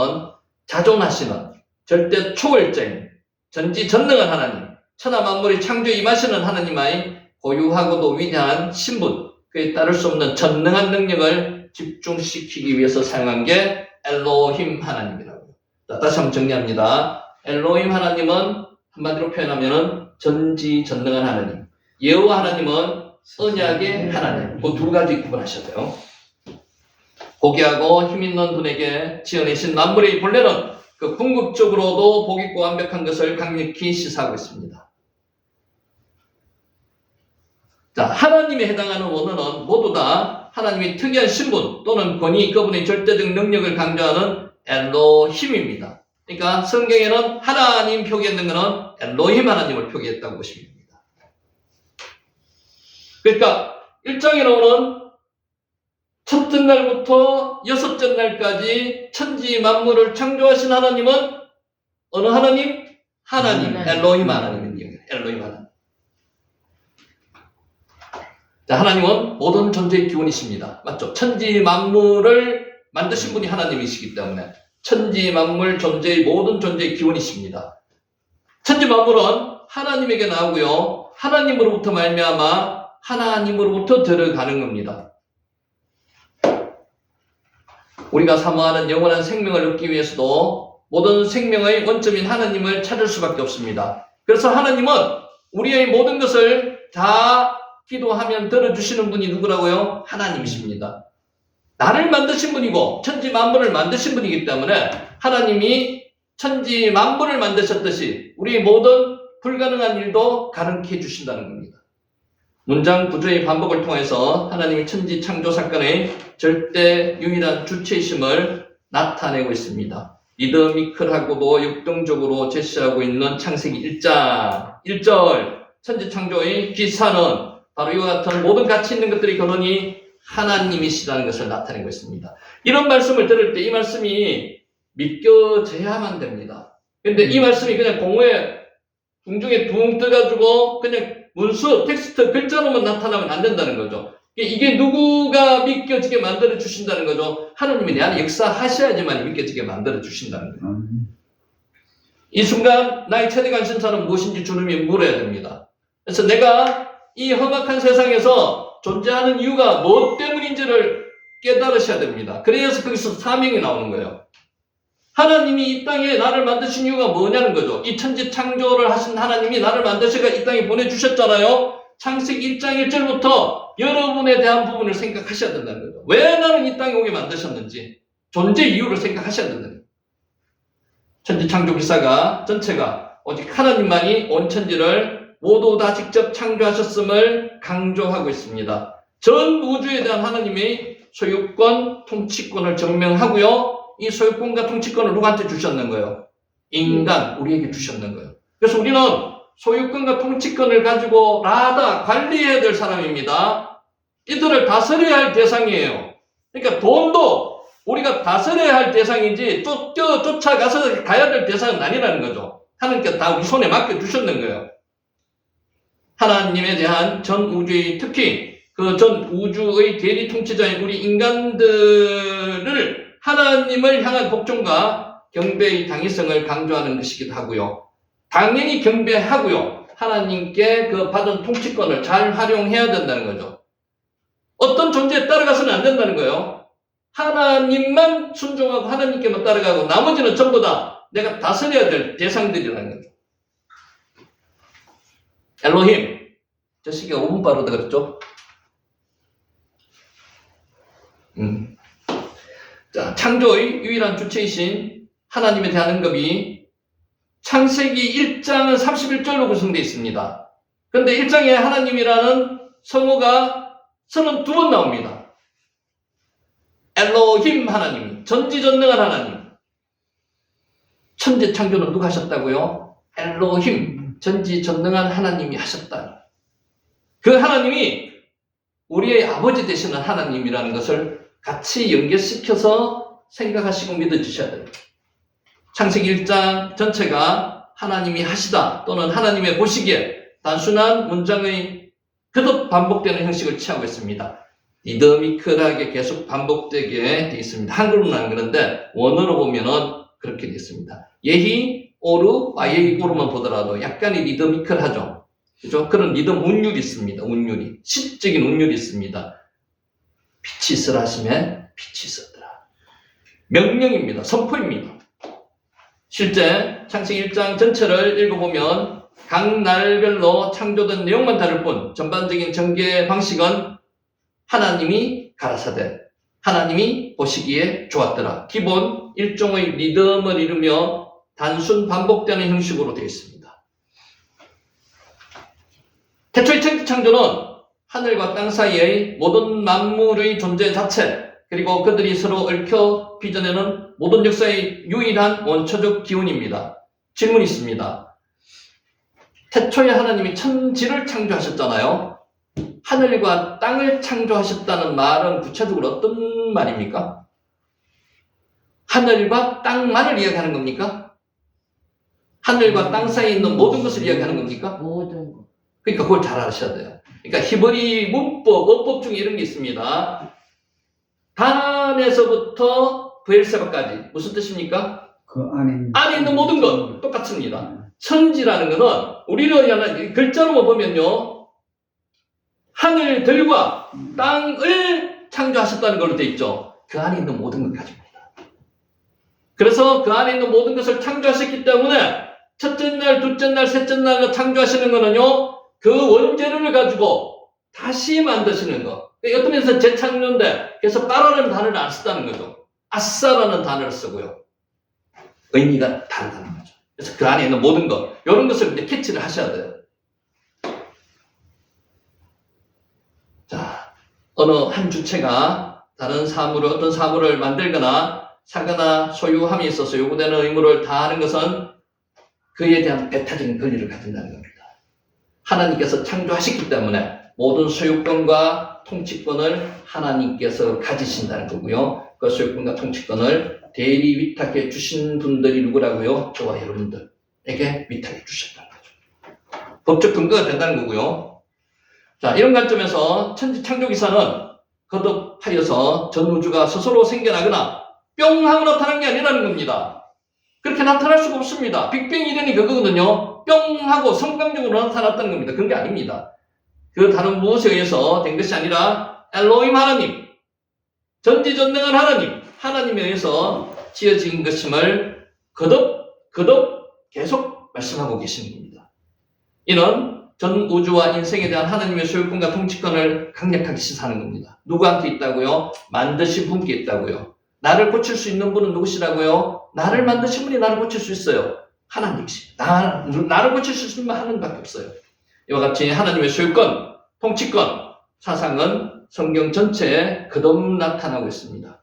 자존하시는 절대 초월자인 전지전능한 하나님, 천하 만물의 창조에 임하시는 하나님의 고유하고도 위대한 신분, 그에 따를 수 없는 전능한 능력을 집중시키기 위해서 사용한 게 엘로힘 하나님이라고요. 자, 다시 한번 정리합니다. 엘로힘 하나님은 한마디로 표현하면 전지전능한 하나님, 여호와 하나님은 언약의 하나님, 그 두 가지 구분하셔야 돼요. 고귀하고 힘있는 분에게 지어내신 만물의 본래는 그 궁극적으로도 복있고 완벽한 것을 강력히 시사하고 있습니다. 자, 하나님에 해당하는 원어는 모두 다 하나님의 특이한 신분 또는 권위, 그분의 절대적 능력을 강조하는 엘로힘입니다. 그러니까 성경에는 하나님 표기했는 것은 엘로힘 하나님을 표기했다고 보시면 됩니다. 그러니까 1장에 나오는 첫째 날부터 여섯째 날까지 천지 만물을 창조하신 하나님은 어느 하나님? 하나님, 엘로힘 하나님입니다. 엘로힘 하나님. 자, 하나님은 모든 존재의 기원이십니다. 맞죠? 천지 만물을 만드신 분이 하나님이시기 때문에 천지 만물 존재의 모든 존재의 기원이십니다. 천지 만물은 하나님에게 나오고요. 하나님으로부터 말미암아 하나님으로부터 들어가는 겁니다. 우리가 사모하는 영원한 생명을 얻기 위해서도 모든 생명의 원점인 하나님을 찾을 수밖에 없습니다. 그래서 하나님은 우리의 모든 것을 다 기도하면 들어주시는 분이 누구라고요? 하나님이십니다. 나를 만드신 분이고 천지 만물을 만드신 분이기 때문에 하나님이 천지 만물을 만드셨듯이 우리 모든 불가능한 일도 가능케 해주신다는 겁니다. 문장 구조의 반복을 통해서 하나님이 천지 창조 사건의 절대 유일한 주체이심을 나타내고 있습니다. 리드미컬하고도 역동적으로 제시하고 있는 창세기 1장 1절 천지 창조의 기사는 바로 이와 같은 모든 가치 있는 것들의 근원이 하나님이시라는 것을 나타내고 있습니다. 이런 말씀을 들을 때 이 말씀이 믿겨져야만 됩니다. 근데 이 말씀이 그냥 공허에 궁중에 둥 떠가지고 그냥 문수, 텍스트, 글자로만 나타나면 안 된다는 거죠. 이게 누구가 믿겨지게 만들어 주신다는 거죠. 하나님이 내 안에 역사하셔야지만 믿겨지게 만들어 주신다는 거예요. 이 순간 나의 최대 관심사는 무엇인지 주님이 물어야 됩니다. 그래서 내가 이 험악한 세상에서 존재하는 이유가 무엇 때문인지를 깨달으셔야 됩니다. 그래서 거기서 사명이 나오는 거예요. 하나님이 이 땅에 나를 만드신 이유가 뭐냐는 거죠. 이 천지 창조를 하신 하나님이 나를 만드셔서 이 땅에 보내주셨잖아요. 창세기 1장 1절부터 여러분에 대한 부분을 생각하셔야 된다는 거죠. 왜 나는 이 땅에 오게 만드셨는지 존재 이유를 생각하셔야 된다는 거죠. 천지 창조 기사가 전체가 오직 하나님만이 온 천지를 모두 다 직접 창조하셨음을 강조하고 있습니다. 전 우주에 대한 하나님의 소유권, 통치권을 증명하고요. 이 소유권과 통치권을 누구한테 주셨는 거예요? 인간, 우리에게 주셨는 거예요. 그래서 우리는 소유권과 통치권을 가지고 관리해야 될 사람입니다. 이들을 다스려야 할 대상이에요. 그러니까 돈도 우리가 다스려야 할 대상이지 쫓아가서 가야 될 대상은 아니라는 거죠. 하나님께서 다 우리 손에 맡겨주셨는 거예요. 하나님에 대한 전 우주의, 특히 그 전 우주의 대리 통치자인 우리 인간들을 하나님을 향한 복종과 경배의 당위성을 강조하는 것이기도 하고요. 당연히 경배하고요. 하나님께 그 받은 통치권을 잘 활용해야 된다는 거죠. 어떤 존재에 따라가서는 안 된다는 거예요. 하나님만 순종하고 하나님께만 따라가고 나머지는 전부 다 내가 다스려야 될 대상들이라는 거죠. 엘로힘. 저 시기가 5분 빠르다 그랬죠? 자, 창조의 유일한 주체이신 하나님에 대한 언급이 창세기 1장은 31절로 구성되어 있습니다. 그런데 1장에 하나님이라는 성어가 32번 나옵니다. 엘로힘 하나님, 전지전능한 하나님. 천지 창조는 누가 하셨다고요? 엘로힘, 전지전능한 하나님이 하셨다. 그 하나님이 우리의 아버지 되시는 하나님이라는 것을 같이 연결시켜서 생각하시고 믿어주셔야 돼요. 창세기 1장 전체가 하나님이 하시다 또는 하나님의 보시기에 단순한 문장의 거듭 반복되는 형식을 취하고 있습니다. 리드미컬하게 계속 반복되게 되어 있습니다. 한글로는 안 그런데 원어로 보면은 그렇게 되어 있습니다. 예히 오르, 와예히 오르만 보더라도 약간의 리드미컬하죠. 그죠? 그런 리듬 운율이 있습니다. 운율이. 시적인 운율이 있습니다. 빛이 있으라 하시면 빛이 있었더라. 명령입니다. 선포입니다. 실제 창세기 1장 전체를 읽어보면 각 날별로 창조된 내용만 다를 뿐 전반적인 전개 방식은 하나님이 가라사대, 하나님이 보시기에 좋았더라. 기본 일종의 리듬을 이루며 단순 반복되는 형식으로 되어 있습니다. 태초의 천지 창조는 하늘과 땅 사이의 모든 만물의 존재 자체, 그리고 그들이 서로 얽혀 빚어내는 모든 역사의 유일한 원초적 기운입니다. 질문이 있습니다. 태초에 하나님이 천지를 창조하셨잖아요. 하늘과 땅을 창조하셨다는 말은 구체적으로 어떤 말입니까? 하늘과 땅만을 이야기하는 겁니까? 하늘과 땅 사이에 있는 모든 것을 이야기하는 겁니까? 모든 것. 그러니까 그걸 잘 아셔야 돼요. 그러니까 히브리 문법, 어법 중에 이런 게 있습니다. 단에서부터 브엘세바까지 무슨 뜻입니까? 그 안에 있는 모든 것 똑같습니다. 천지라는 것은 우리는 글자로만 보면요, 하늘들과 땅을 창조하셨다는 걸로 되어 있죠. 그 안에 있는 모든 것 가집니다. 그래서 그 안에 있는 모든 것을 창조하셨기 때문에 첫째 날, 둘째 날, 셋째 날로 창조하시는 거는요, 그 원재료를 가지고 다시 만드시는 거. 어떤 면에서 재창조인데, 그래서 빠라는 단어를 안 쓰다는 거죠. 아싸라는 단어를 쓰고요. 의미가 다르다는 거죠. 그래서 그 안에 있는 모든 것, 이런 것을 이제 캐치를 하셔야 돼요. 자, 어느 한 주체가 다른 사물을, 어떤 사물을 만들거나 사거나 소유함에 있어서 요구되는 의무를 다하는 것은 그에 대한 배타적인 권리를 가진다는 겁니다. 하나님께서 창조하셨기 때문에 모든 소유권과 통치권을 하나님께서 가지신다는 거고요. 그 소유권과 통치권을 대리 위탁해 주신 분들이 누구라고요? 저와 여러분들에게 위탁해 주셨다는 거죠. 법적 근거가 된다는 거고요. 자, 이런 관점에서 천지 창조 기사는 거듭하여서 전 우주가 스스로 생겨나거나 뿅 하고 나타난 게 아니라는 겁니다. 그렇게 나타날 수가 없습니다. 빅뱅 이론이 그거거든요. 뿅 하고 성광적으로 나타났다는 겁니다. 그런 게 아닙니다. 그 다른 무엇에 의해서 된 것이 아니라 엘로힘 하나님, 전지전능한 하나님, 하나님에 의해서 지어진 것임을 거듭 계속 말씀하고 계시는 겁니다. 이는 전 우주와 인생에 대한 하나님의 소유권과 통치권을 강력하게 시사하는 겁니다. 누구한테 있다고요? 만드신 분께 있다고요. 나를 고칠 수 있는 분은 누구시라고요? 나를 만드신 분이 나를 고칠 수 있어요. 하나님이십니다. 나를 고칠 수 있는 하나님밖에 없어요. 이와 같이 하나님의 소유권, 통치권, 사상은 성경 전체에 거듭 나타나고 있습니다.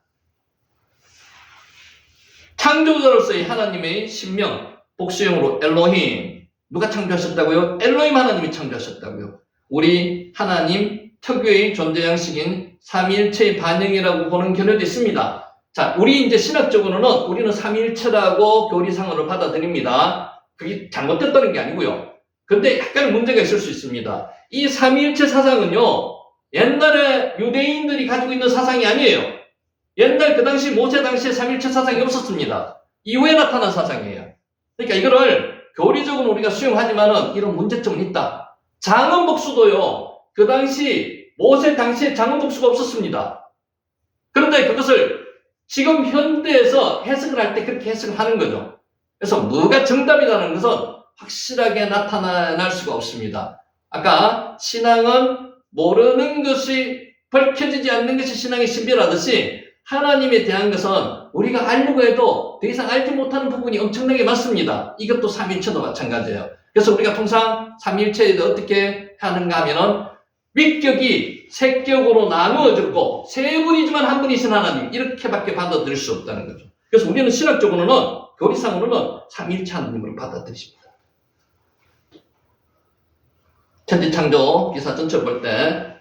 창조자로서의 하나님의 신명, 복수형으로 엘로힘, 누가 창조하셨다고요? 엘로힘 하나님이 창조하셨다고요. 우리 하나님 특유의 존재 양식인 삼위일체의 반영이라고 보는 견해도 있습니다. 자, 우리 이제 신학적으로는 우리는 삼위일체라고 교리상으로 받아들입니다. 그게 잘못됐다는 게 아니고요. 근데 약간 문제가 있을 수 있습니다. 이 삼위일체 사상은요, 옛날에 유대인들이 가지고 있는 사상이 아니에요. 옛날 그 당시 모세 당시에 삼위일체 사상이 없었습니다. 이후에 나타난 사상이에요. 그러니까 이거를 교리적으로 우리가 수용하지만은 이런 문제점은 있다. 장음복수도요, 그 당시 모세 당시에 장음복수가 없었습니다. 그런데 그것을 지금 현대에서 해석을 할 때 그렇게 해석을 하는 거죠. 그래서 뭐가 정답이라는 것은 확실하게 나타날 수가 없습니다. 아까 신앙은 모르는 것이 밝혀지지 않는 것이 신앙의 신비라듯이 하나님에 대한 것은 우리가 알려고 해도 더 이상 알지 못하는 부분이 엄청나게 많습니다. 이것도 삼위일체도 마찬가지예요. 그래서 우리가 통상 삼위일체에 어떻게 하는가 하면은 위격이 세격으로 나누어졌고 세 분이지만 한 분이신 하나님, 이렇게밖에 받아들일 수 없다는 거죠. 그래서 우리는 신학적으로는, 교리상으로는 삼위일체 하나님으로 받아들입니다. 천지창조 기사 전체를 볼 때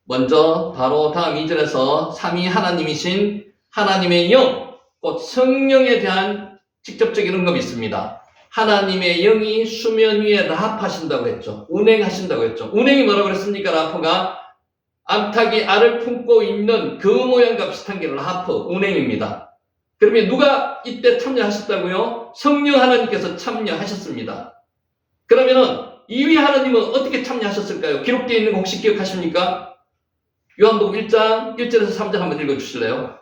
먼저 바로 다음 2절에서 삼위 하나님이신 하나님의 영, 곧 성령에 대한 직접적인 언급이 있습니다. 하나님의 영이 수면 위에 라합하신다고 했죠. 운행하신다고 했죠. 운행이 뭐라고 그랬습니까? 라합가 암탉이 알을 품고 있는 그 모양과 비슷한 게 라합, 운행입니다. 그러면 누가 이때 참여하셨다고요? 성령 하나님께서 참여하셨습니다. 그러면은 2위 하나님은 어떻게 참여하셨을까요? 기록되어 있는 거 혹시 기억하십니까? 요한복음 1장 1절에서 3절 한번 읽어주실래요?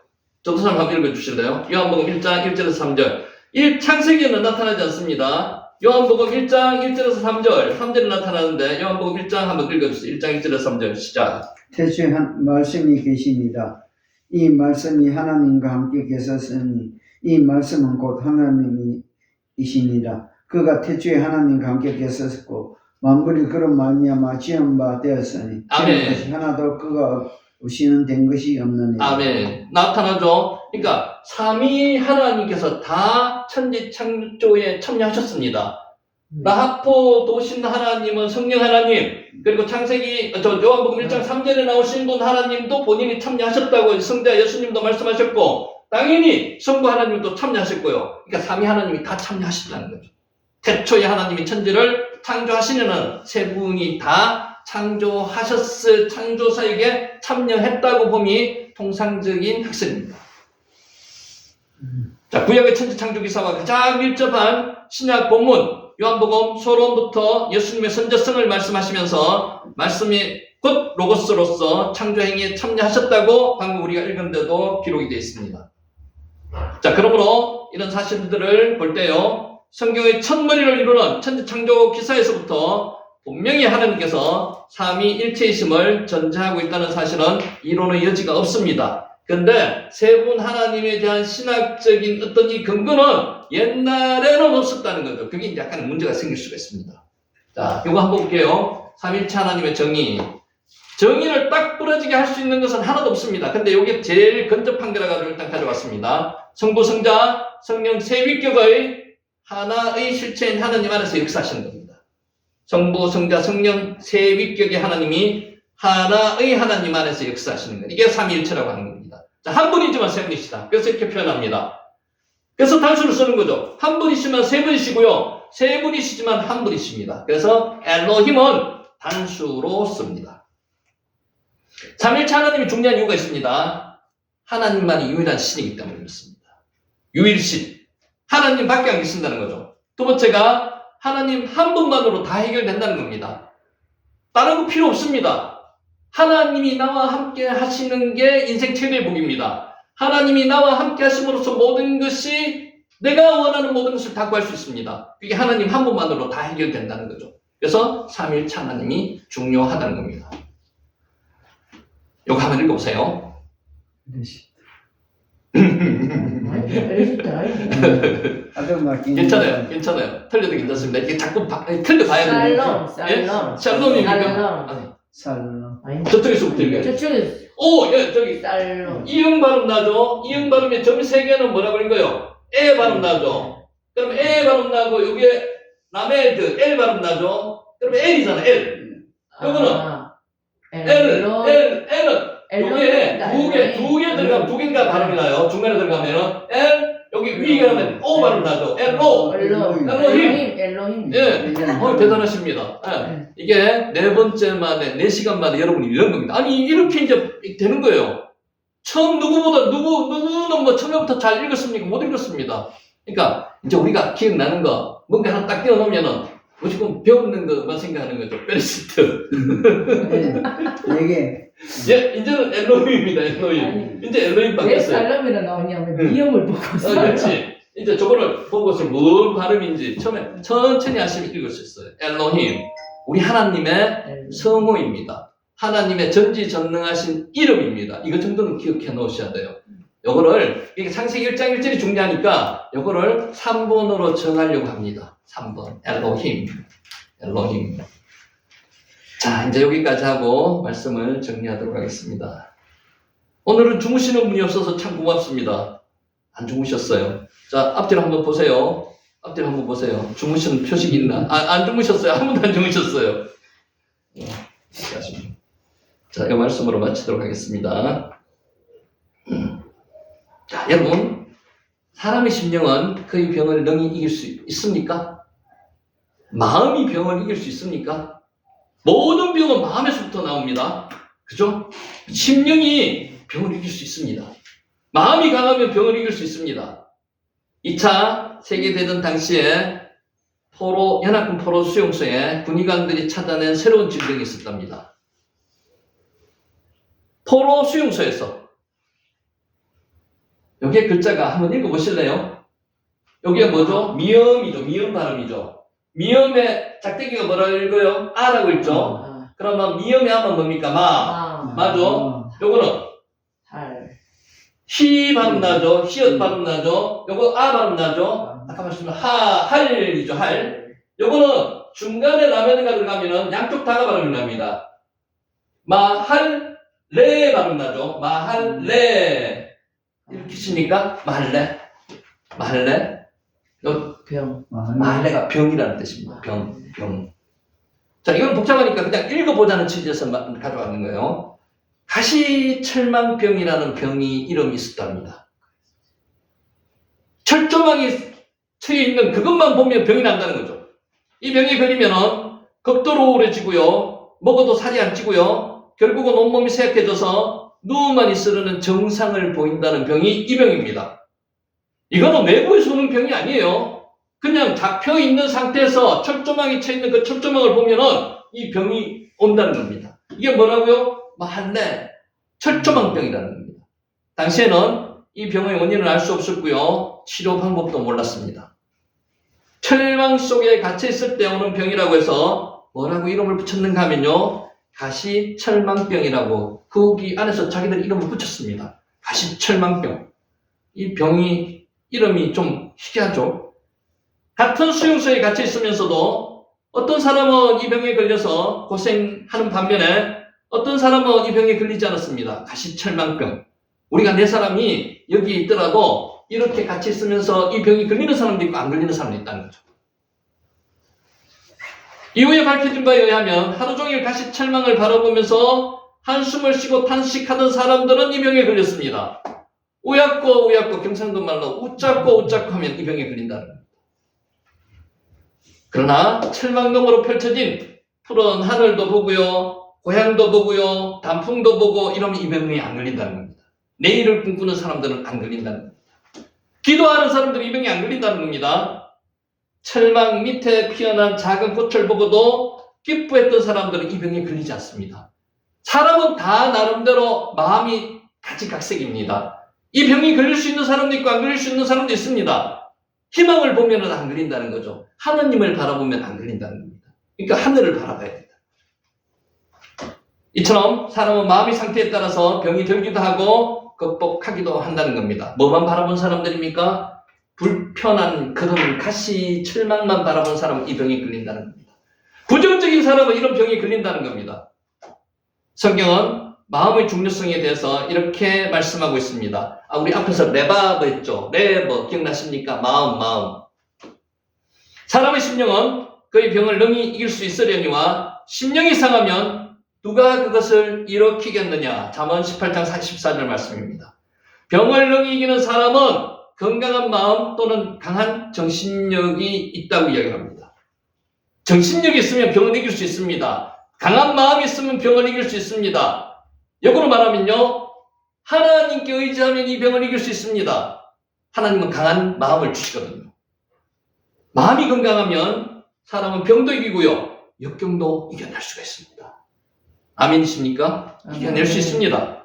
전도사님 한번 읽어주실래요? 요한복음 1장 1절에서 3절. 창세기에는 나타나지 않습니다. 요한복음 1장 1절에서 3절, 3절에 나타나는데 요한복음 1장 한번 읽어주세요. 1장 1절에서 3절 시작. 태초에 말씀이 계십니다. 이 말씀이 하나님과 함께 계셨으니 이 말씀은 곧 하나님이시니라. 그가 태초에 하나님과 함께 계셨고 만물이 그로 말미암아 지은 바 되었으니 아멘. 것이 하나도 그가 없이는 된 것이 없느니라. 아멘. 나타나죠. 그러니까 삼위 하나님께서 다 천지 창조에 참여하셨습니다. 라하포 도신 하나님은 성령 하나님, 그리고 창세기 요한복음 1장 3절에 나오신 분 하나님도 본인이 참여하셨다고 성자 예수님도 말씀하셨고, 당연히 성부 하나님도 참여하셨고요. 그러니까 삼위 하나님이 다 참여하셨다는 거죠. 태초에 하나님이 천지를 창조하시는 세 분이 다 창조사역에 참여했다고 봄이 통상적인 학설입니다. 자, 구약의 천지 창조 기사와 가장 밀접한 신약 본문 요한복음 서론부터 예수님의 선저성을 말씀하시면서 말씀이 곧 로고스로서 창조 행위에 참여하셨다고 방금 우리가 읽은데도 기록이 되어 있습니다. 자, 그러므로 이런 사실들을 볼 때요, 성경의 첫머리를 이루는 천지 창조 기사에서부터 분명히 하나님께서 삼위일체이심을 전제하고 있다는 사실은 이론의 여지가 없습니다. 근데 세 분 하나님에 대한 신학적인 어떤 이 근거는 옛날에는 없었다는 거죠. 그게 이제 약간 문제가 생길 수가 있습니다. 자, 이거 한번 볼게요. 삼위일체 하나님의 정의를 딱 부러지게 할 수 있는 것은 하나도 없습니다. 근데 이게 제일 근접한 거라 가지고 일단 가져왔습니다. 성부, 성자, 성령 세 위격의 하나의 실체인 하나님 안에서 역사하시는 겁니다. 성부, 성자, 성령 세 위격의 하나님이 하나의 하나님 안에서 역사하시는 것. 이게 삼위일체라고 하는 겁니다. 자, 한 분이지만 세 분이시다. 그래서 이렇게 표현합니다. 그래서 단수를 쓰는 거죠. 한 분이시면 세 분이시고요. 세 분이시지만 한 분이십니다. 그래서 엘로힘은 단수로 씁니다. 삼위일체 하나님이 중요한 이유가 있습니다. 하나님만이 유일한 신이기 때문에 그렇습니다. 유일신. 하나님밖에 안 계신다는 거죠. 두 번째가 하나님 한 분만으로 다 해결된다는 겁니다. 다른 거 필요 없습니다. 하나님이 나와 함께 하시는 게 인생 최대의 복입니다. 하나님이 나와 함께 하심으로써 모든 것이 내가 원하는 모든 것을 다 구할 수 있습니다. 그게 하나님 한 분만으로 다 해결된다는 거죠. 그래서 삼위일체 하나님이 중요하다는 겁니다. 이거 한번 읽어보세요. 괜찮아요. 틀려도 괜찮습니다. 이게 자꾸 틀려봐야 돼요. 샬롬. 샬롬입니까? 살로. 저쪽에서부터 읽어요. 저쪽에 저기 샬롬. 이응 발음 나죠? 이응 발음의 점 세 개는 뭐라고 읽어요? 에 발음 나죠? 그럼 에 발음 나고 여기에 라메드 L 발음 나죠? 그럼 L이잖아, L. 요거는 L은 여기에 두 개 들어가면 두 개가 발음이 나요. 중간에 들어가면은 L, 여기 위에 가면 O 발음 나죠? L-O. 엘로힘. 예. 대단하십니다. 예. 이게 네 번째 만에, 4시간 만에 여러분이 이런 겁니다. 아니, 이렇게 이제 되는 거예요. 처음 누구는 뭐 처음부터 잘 읽었습니까? 못 읽었습니다. 그러니까 이제 우리가 기억나는 거, 뭔가 하나 딱 띄워놓으면은 무조건 배우는 것만 생각하는 거죠. 베리시트. 이게 이제는 엘로힘입니다. 엘로힘. 이제 엘로힘 왜 바뀌었어요. 샬롬이라 나오냐면 미음을 보고서. 그렇지. 이제 저거를 보고서 뭔 발음인지 처음에 천천히 하시면 읽을 수 있어요. 엘로힘. 우리 하나님의 성호입니다. 하나님의 전지전능하신 이름입니다. 이거 정도는 기억해 놓으셔야 돼요. 요거를, 이게 창세기 1장 1절이 중요하니까 요거를 3번으로 정하려고 합니다. 3번. 엘로힘. 자, 이제 여기까지 하고 말씀을 정리하도록 하겠습니다. 오늘은 주무시는 분이 없어서 참 고맙습니다. 안 주무셨어요. 자, 앞뒤로 한번 보세요. 주무시는 표식이 있나? 안 주무셨어요. 한 번도 안 주무셨어요. 자, 이 말씀으로 마치도록 하겠습니다. 자, 여러분, 사람의 심령은 그의 병을 능히 이길 수 있습니까? 마음이 병을 이길 수 있습니까? 모든 병은 마음에서부터 나옵니다. 그죠? 심령이 병을 이길 수 있습니다. 마음이 강하면 병을 이길 수 있습니다. 2차 세계대전 당시에 연합군 포로 수용소에 군의관들이 찾아낸 새로운 질병이 있었답니다. 포로 수용소에서 여기에 글자가 한번 읽어보실래요? 여기가 뭐죠? 미음이죠. 미음 발음이죠. 미음의 작대기가 뭐라고 읽어요? 아라고 읽죠. 아, 그러면 미음의 아는 뭡니까? 맞아. 요거는 달. 히 발음 나죠. 히읗 발음 나죠. 요거 아 발음 나죠. 아까 말씀드린 할이죠. 할. 요거는 중간에 라면가 들어가면은 양쪽 다가 발음이 납니다. 레 발음 나죠. 레. 이렇게 치니까 말레. 병. 말레가 병이라는 뜻입니다. 병. 자, 이건 복잡하니까 그냥 읽어보자는 취지에서 가져왔는 거예요. 가시철망병이라는 병이 이름이 있었답니다. 철조망이 처해 있는 그것만 보면 병이 난다는 거죠. 이 병에 걸리면은 극도로 우울해지고요. 먹어도 살이 안 찌고요. 결국은 온몸이 쇠약해져서 누워만 있으려는 증상을 보인다는 병이 이 병입니다. 이거는 외부에서 오는 병이 아니에요. 그냥 잡혀 있는 상태에서 철조망이 쳐 있는 그 철조망을 보면은 이 병이 온다는 겁니다. 이게 뭐라고요? 철조망병이라는 겁니다. 당시에는 이 병의 원인을 알 수 없었고요. 치료 방법도 몰랐습니다. 철망 속에 갇혀 있을 때 오는 병이라고 해서 뭐라고 이름을 붙였는가 하면요. 가시철망병이라고 거기 안에서 자기들 이름을 붙였습니다. 가시철망병. 이 병이 이름이 좀 희귀하죠. 같은 수용소에 갇혀 있으면서도 어떤 사람은 이 병에 걸려서 고생하는 반면에 어떤 사람은 이 병에 걸리지 않았습니다. 가시철망병. 우리가 네 사람이 여기 있더라도 이렇게 같이 있으면서 이 병이 걸리는 사람도 있고 안 걸리는 사람도 있다는 거죠. 이후에 밝혀진 바에 의하면 하루 종일 가시철망을 바라보면서 한숨을 쉬고 탄식하던 사람들은 이 병에 걸렸습니다. 우약고 경상도 말로 웃잡고 하면 이 병에 걸린다는 겁니다. 그러나 철망 너머로 펼쳐진 푸른 하늘도 보고요. 고향도 보고요. 단풍도 보고 이러면 이 병에 안 걸린다는 겁니다. 내일을 꿈꾸는 사람들은 안 걸린다는 겁니다. 기도하는 사람들은 이 병에 안 걸린다는 겁니다. 철망 밑에 피어난 작은 꽃을 보고도 기뻐했던 사람들은 이 병에 걸리지 않습니다. 사람은 다 나름대로 마음이 가지각색입니다. 이 병이 걸릴 수 있는 사람도 있고 안 걸릴 수 있는 사람도 있습니다. 희망을 보면 안 걸린다는 거죠. 하느님을 바라보면 안 걸린다는 겁니다. 그러니까 하늘을 바라봐야 됩니다. 이처럼 사람은 마음의 상태에 따라서 병이 들기도 하고 극복하기도 한다는 겁니다. 뭐만 바라본 사람들입니까? 불편한 그런 가시 철망만 바라본 사람은 이 병에 걸린다는 겁니다. 부정적인 사람은 이런 병에 걸린다는 겁니다. 성경은 마음의 중요성에 대해서 이렇게 말씀하고 있습니다. 우리 앞에서 레바브 했죠. 레버 기억나십니까? 마음. 사람의 심령은 그의 병을 능히 이길 수 있으려니와 심령이 상하면 누가 그것을 일으키겠느냐? 잠언 18장 14절 말씀입니다. 병을 능히 이기는 사람은 건강한 마음 또는 강한 정신력이 있다고 이야기합니다. 정신력이 있으면 병을 이길 수 있습니다. 강한 마음이 있으면 병을 이길 수 있습니다. 역으로 말하면요. 하나님께 의지하면 이 병을 이길 수 있습니다. 하나님은 강한 마음을 주시거든요. 마음이 건강하면 사람은 병도 이기고요. 역경도 이겨낼 수가 있습니다. 아멘이십니까? 이겨낼 수 있습니다.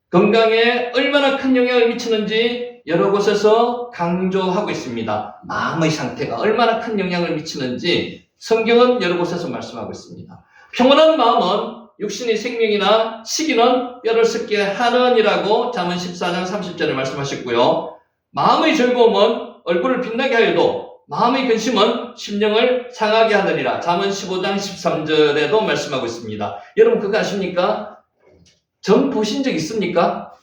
건강에 얼마나 큰 영향을 미치는지 여러 곳에서 강조하고 있습니다. 마음의 상태가 얼마나 큰 영향을 미치는지 성경은 여러 곳에서 말씀하고 있습니다. 평온한 마음은 육신의 생명이나 시기는 뼈를 썩게 하느니라고 잠언 14장 30절에 말씀하셨고요. 마음의 즐거움은 얼굴을 빛나게 하여도 마음의 근심은 심령을 상하게 하느니라. 잠언 15장 13절에도 말씀하고 있습니다. 여러분 그거 아십니까? 점 보신 적 있습니까?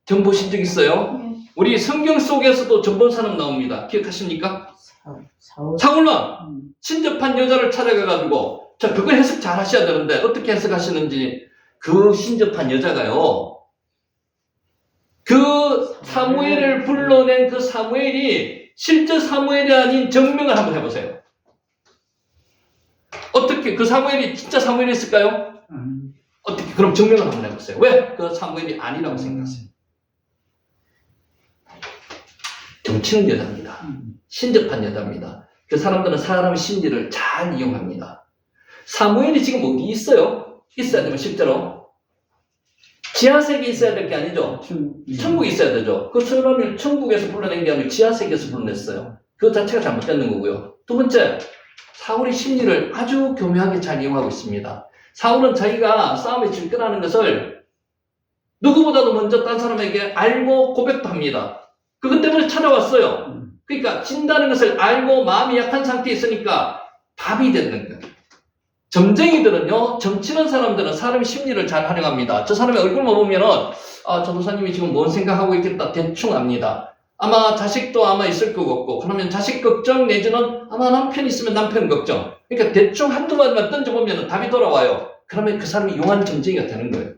점 보신 적 있어요? 우리 성경 속에서도 점 본 사람 나옵니다. 기억하십니까? 사울왕 신접한 여자를 찾아가가지고 자 그거 해석 잘 하셔야 되는데 어떻게 해석하시는지 그 신접한 여자가요. 그 사무엘을 불러낸 그 사무엘이 실제 사무엘이 아닌 정명을 한번 해보세요. 어떻게 그 사무엘이 진짜 사무엘이었을까요? 어떻게 그럼 정명을 한번 해보세요. 왜 그 사무엘이 아니라고 생각하세요? 정치는 여자입니다. 신접한 여자입니다. 그 사람들은 사람의 심리를 잘 이용합니다. 사무엘이 지금 어디 있어요? 있어야 되면 실제로 지하세계에 있어야 될 게 아니죠. 천국에 있어야 되죠. 그 사람을 천국에서 불러낸 게 아니고 지하세계에서 불러냈어요. 그 자체가 잘못된 거고요. 두 번째, 사울의 심리를 아주 교묘하게 잘 이용하고 있습니다. 사울은 자기가 싸움에 질 거라는 것을 누구보다도 먼저 딴 사람에게 알고 고백도 합니다. 그것 때문에 찾아왔어요. 그러니까 진다는 것을 알고 마음이 약한 상태에 있으니까 답이 되는 거예요. 점쟁이들은요, 점치는 사람들은 사람의 심리를 잘 활용합니다. 저 사람의 얼굴만 보면은, 전도사님이 지금 뭔 생각하고 있겠다 대충 압니다. 아마 자식도 아마 있을 것 같고, 그러면 자식 걱정 내지는 아마 남편 있으면 남편 걱정. 그러니까 대충 한두 마디만 던져보면 답이 돌아와요. 그러면 그 사람이 용한 점쟁이가 되는 거예요.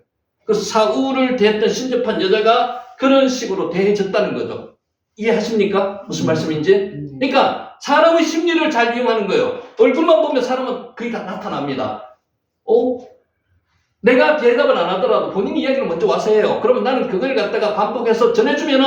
그래서 사울을 대했던 신접한 여자가 그런 식으로 대해졌다는 거죠. 이해하십니까? 무슨 말씀인지? 그러니까 사람의 심리를 잘 이용하는 거예요. 얼굴만 보면 사람은 그게 다 나타납니다. 내가 대답을 안 하더라도 본인 이야기를 먼저 와서 해요. 그러면 나는 그걸 갖다가 반복해서 전해주면은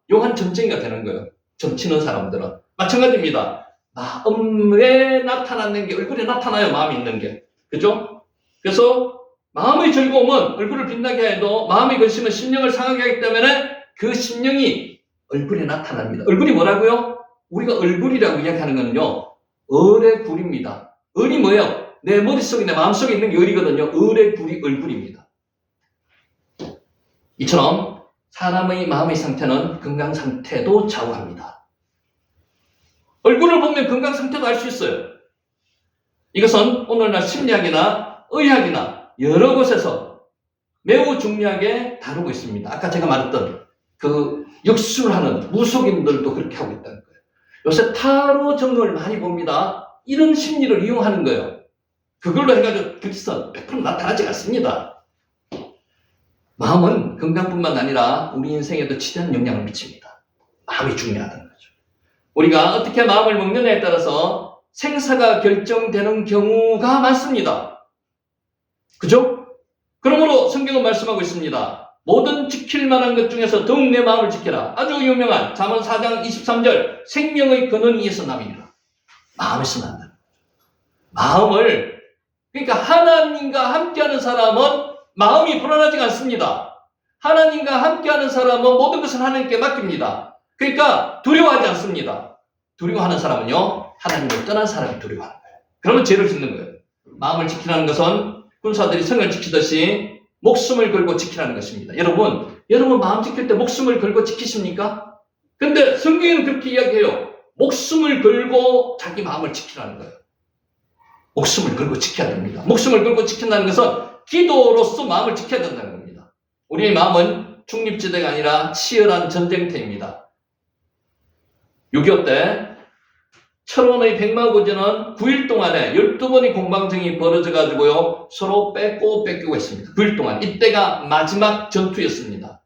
용한 점쟁이가 되는 거예요. 점치는 사람들은. 마찬가지입니다. 마음에 나타나는 게 얼굴에 나타나요. 마음이 있는 게. 그죠? 그래서 마음의 즐거움은 얼굴을 빛나게 해도 마음의 근심은 심령을 상하게 하기 때문에 그 심령이 얼굴에 나타납니다. 얼굴이 뭐라고요? 우리가 얼굴이라고 이야기하는 거는요, 을의 굴입니다. 을이 뭐예요? 내 머릿속에, 내 마음속에 있는 게 을이거든요. 을의 굴이 얼굴입니다. 이처럼 사람의 마음의 상태는 건강 상태도 좌우합니다. 얼굴을 보면 건강 상태도 알 수 있어요. 이것은 오늘날 심리학이나 의학이나 여러 곳에서 매우 중요하게 다루고 있습니다. 아까 제가 말했던 그 역술하는 무속인들도 그렇게 하고 있다는 거예요. 요새 타로 점을 많이 봅니다. 이런 심리를 이용하는 거예요. 그걸로 해가지고 그래서 100% 나타나지 않습니다. 마음은 건강뿐만 아니라 우리 인생에도 지대한 영향을 미칩니다. 마음이 중요하다는 거죠. 우리가 어떻게 마음을 먹느냐에 따라서 생사가 결정되는 경우가 많습니다. 그죠? 그러므로 성경은 말씀하고 있습니다. 모든 지킬 만한 것 중에서 더욱 내 마음을 지켜라. 아주 유명한 잠언 4장 23절 생명의 근원이 이에서 남이니라. 마음에서 난다. 마음을 그러니까 하나님과 함께하는 사람은 마음이 불안하지 않습니다. 하나님과 함께하는 사람은 모든 것을 하나님께 맡깁니다. 그러니까 두려워하지 않습니다. 두려워하는 사람은요, 하나님을 떠난 사람이 두려워하는 거예요. 그러면 죄를 짓는 거예요. 마음을 지키라는 것은 군사들이 성을 지키듯이 목숨을 걸고 지키라는 것입니다. 여러분 마음 지킬 때 목숨을 걸고 지키십니까? 근데 성경에는 그렇게 이야기해요. 목숨을 걸고 자기 마음을 지키라는 거예요. 목숨을 걸고 지켜야 됩니다. 목숨을 걸고 지킨다는 것은 기도로서 마음을 지켜야 된다는 겁니다. 우리의 마음은 중립지대가 아니라 치열한 전쟁터입니다. 6.25 때 철원의 백마고지는 9일 동안에 12번의 공방전이 벌어져가지고요, 서로 뺏고 했습니다. 9일 동안. 이때가 마지막 전투였습니다.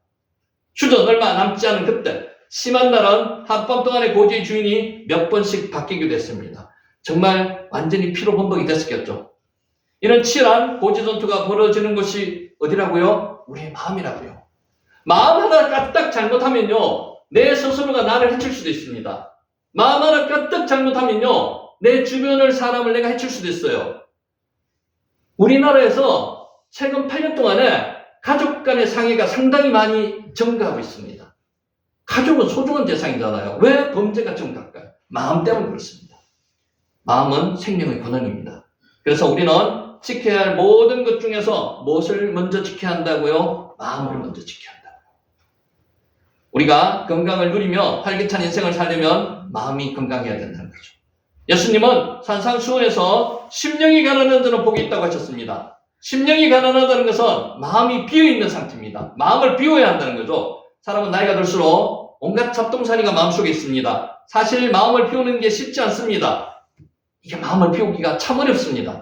휴전 얼마 남지 않은 그때, 심한 날은 한밤 동안의 고지의 주인이 몇 번씩 바뀌기도 했습니다. 정말 완전히 피로범벅이 됐었겠죠. 이런 치열한 고지 전투가 벌어지는 곳이 어디라고요? 우리의 마음이라고요. 마음 하나 까딱 잘못하면요, 내 스스로가 나를 해칠 수도 있습니다. 마음 하나 까딱 잘못하면요, 내 주변을 사람을 내가 해칠 수도 있어요. 우리나라에서 최근 8년 동안에 가족 간의 상해가 상당히 많이 증가하고 있습니다. 가족은 소중한 대상이잖아요. 왜 범죄가 증가할까요? 마음 때문에 그렇습니다. 마음은 생명의 근원입니다. 그래서 우리는 지켜야 할 모든 것 중에서 무엇을 먼저 지켜야 한다고요? 마음을 먼저 지켜야 한다고요. 우리가 건강을 누리며 활기찬 인생을 살려면 마음이 건강해야 된다는 거죠. 예수님은 산상수훈에서 심령이 가난한 자는 복이 있다고 하셨습니다. 심령이 가난하다는 것은 마음이 비어있는 상태입니다. 마음을 비워야 한다는 거죠. 사람은 나이가 들수록 온갖 잡동사니가 마음속에 있습니다. 사실 마음을 비우는 게 쉽지 않습니다. 이게 마음을 비우기가 참 어렵습니다.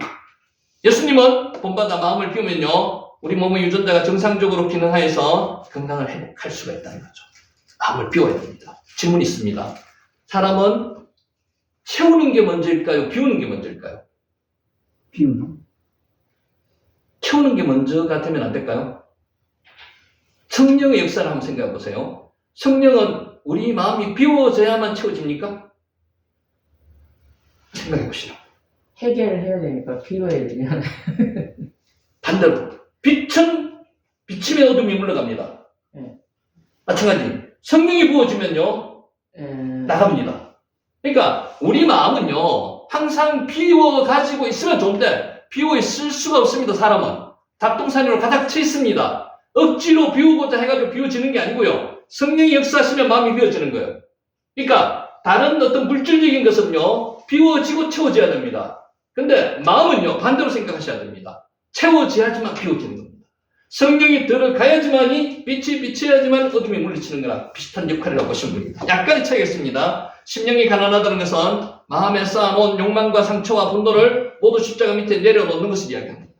예수님은 본받아 마음을 비우면요, 우리 몸의 유전자가 정상적으로 기능하여서 건강을 회복할 수가 있다는 거죠. 마음을 비워야 됩니다. 질문이 있습니다. 사람은 채우는 게 먼저일까요? 비우는 게 먼저일까요? 비우는. 채우는 게 먼저가 되면 안 될까요? 성령의 역사를 한번 생각해 보세요. 성령은 우리 마음이 비워져야만 채워집니까? 생각해 보시죠. 해결해야 되니까 비워야 되면. 반대로 빛은 비침의 어둠이 물러갑니다. 네. 마찬가지 성령이 부어지면요 나갑니다. 그러니까 우리 마음은요 항상 비워 가지고 있으면 좋은데 비워 있을 수가 없습니다. 사람은 잡동사니로 가득 차 있습니다. 억지로 비우고자 해가지고 비워지는 게 아니고요. 성령이 역사하시면 마음이 비워지는 거예요. 그러니까 다른 어떤 물질적인 것은요 비워지고 채워져야 됩니다. 근데 마음은요 반대로 생각하셔야 됩니다. 채워져야지만 비워지는 겁니다. 성령이 들어가야지만이 빛이 비쳐야지만 어둠이 물리치는 거랑 비슷한 역할이라고 보시면 됩니다. 약간의 차이가 있습니다. 심령이 가난하다는 것은 마음에 쌓아놓은 욕망과 상처와 분노를 모두 십자가 밑에 내려놓는 것을 이야기합니다.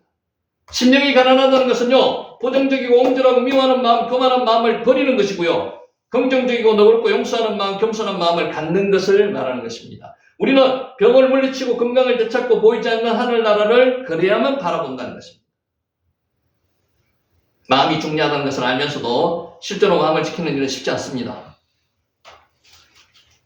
심령이 가난하다는 것은요 부정적이고 옹졸하고 미워하는 마음, 교만한 마음을 버리는 것이고요. 긍정적이고 너그럽고 용서하는 마음, 겸손한 마음을 갖는 것을 말하는 것입니다. 우리는 병을 물리치고 건강을 되찾고 보이지 않는 하늘나라를 그래야만 바라본다는 것입니다. 마음이 중요하다는 것을 알면서도 실제로 마음을 지키는 일은 쉽지 않습니다.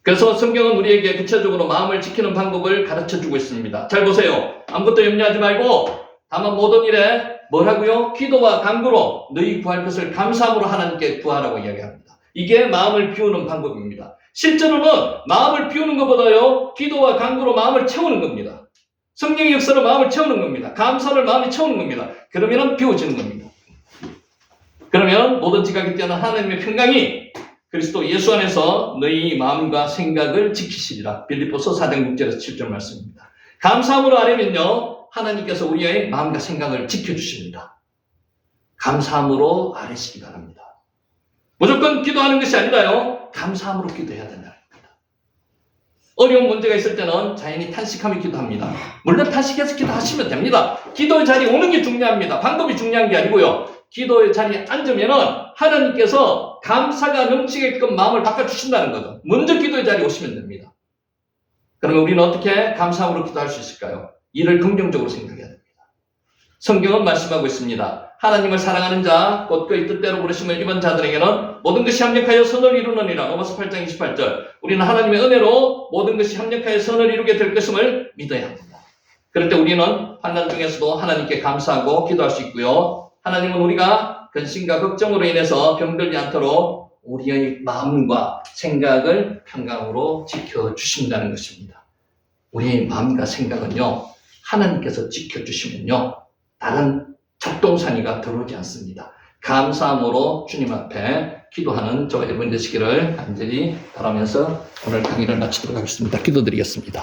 그래서 성경은 우리에게 구체적으로 마음을 지키는 방법을 가르쳐주고 있습니다. 잘 보세요. 아무것도 염려하지 말고 다만 모든 일에 뭐라고요? 기도와 간구로 너희 구할 것을 감사함으로 하나님께 구하라고 이야기합니다. 이게 마음을 비우는 방법입니다. 실제로는 마음을 비우는 것보다요 기도와 간구로 마음을 채우는 겁니다. 성령의 역사로 마음을 채우는 겁니다. 감사를 마음에 채우는 겁니다. 그러면 비워지는 겁니다. 그러면 모든 지각이 뛰어난 하나님의 평강이 그리스도 예수 안에서 너희 마음과 생각을 지키시리라. 빌립보서 4장 6절에서 7절 말씀입니다. 감사함으로 아뢰면요 하나님께서 우리의 마음과 생각을 지켜주십니다. 감사함으로 아뢰시기 바랍니다. 무조건 기도하는 것이 아니라요 감사함으로 기도해야 된다는 겁니다. 어려운 문제가 있을 때는 자연히 탄식하며 기도합니다. 물론 탄식해서 기도하시면 됩니다. 기도의 자리에 오는 게 중요합니다. 방법이 중요한 게 아니고요. 기도의 자리에 앉으면은 하나님께서 감사가 넘치게끔 마음을 바꿔주신다는 거죠. 먼저 기도의 자리에 오시면 됩니다. 그러면 우리는 어떻게 감사함으로 기도할 수 있을까요? 이를 긍정적으로 생각해야 됩니다. 성경은 말씀하고 있습니다. 하나님을 사랑하는 자, 곧 그의 뜻대로 부르심을 입은 자들에게는 모든 것이 합력하여 선을 이루느니라. 로마서 8장 28절. 우리는 하나님의 은혜로 모든 것이 합력하여 선을 이루게 될 것임을 믿어야 합니다. 그럴 때 우리는 환난 중에서도 하나님께 감사하고 기도할 수 있고요. 하나님은 우리가 근심과 걱정으로 인해서 병들지 않도록 우리의 마음과 생각을 평강으로 지켜주신다는 것입니다. 우리의 마음과 생각은요, 하나님께서 지켜주시면요, 다른 잡동사니가 들어오지 않습니다. 감사함으로 주님 앞에 기도하는 저와 여러분 되시기를 간절히 바라면서 오늘 강의를 마치도록 하겠습니다. 기도드리겠습니다.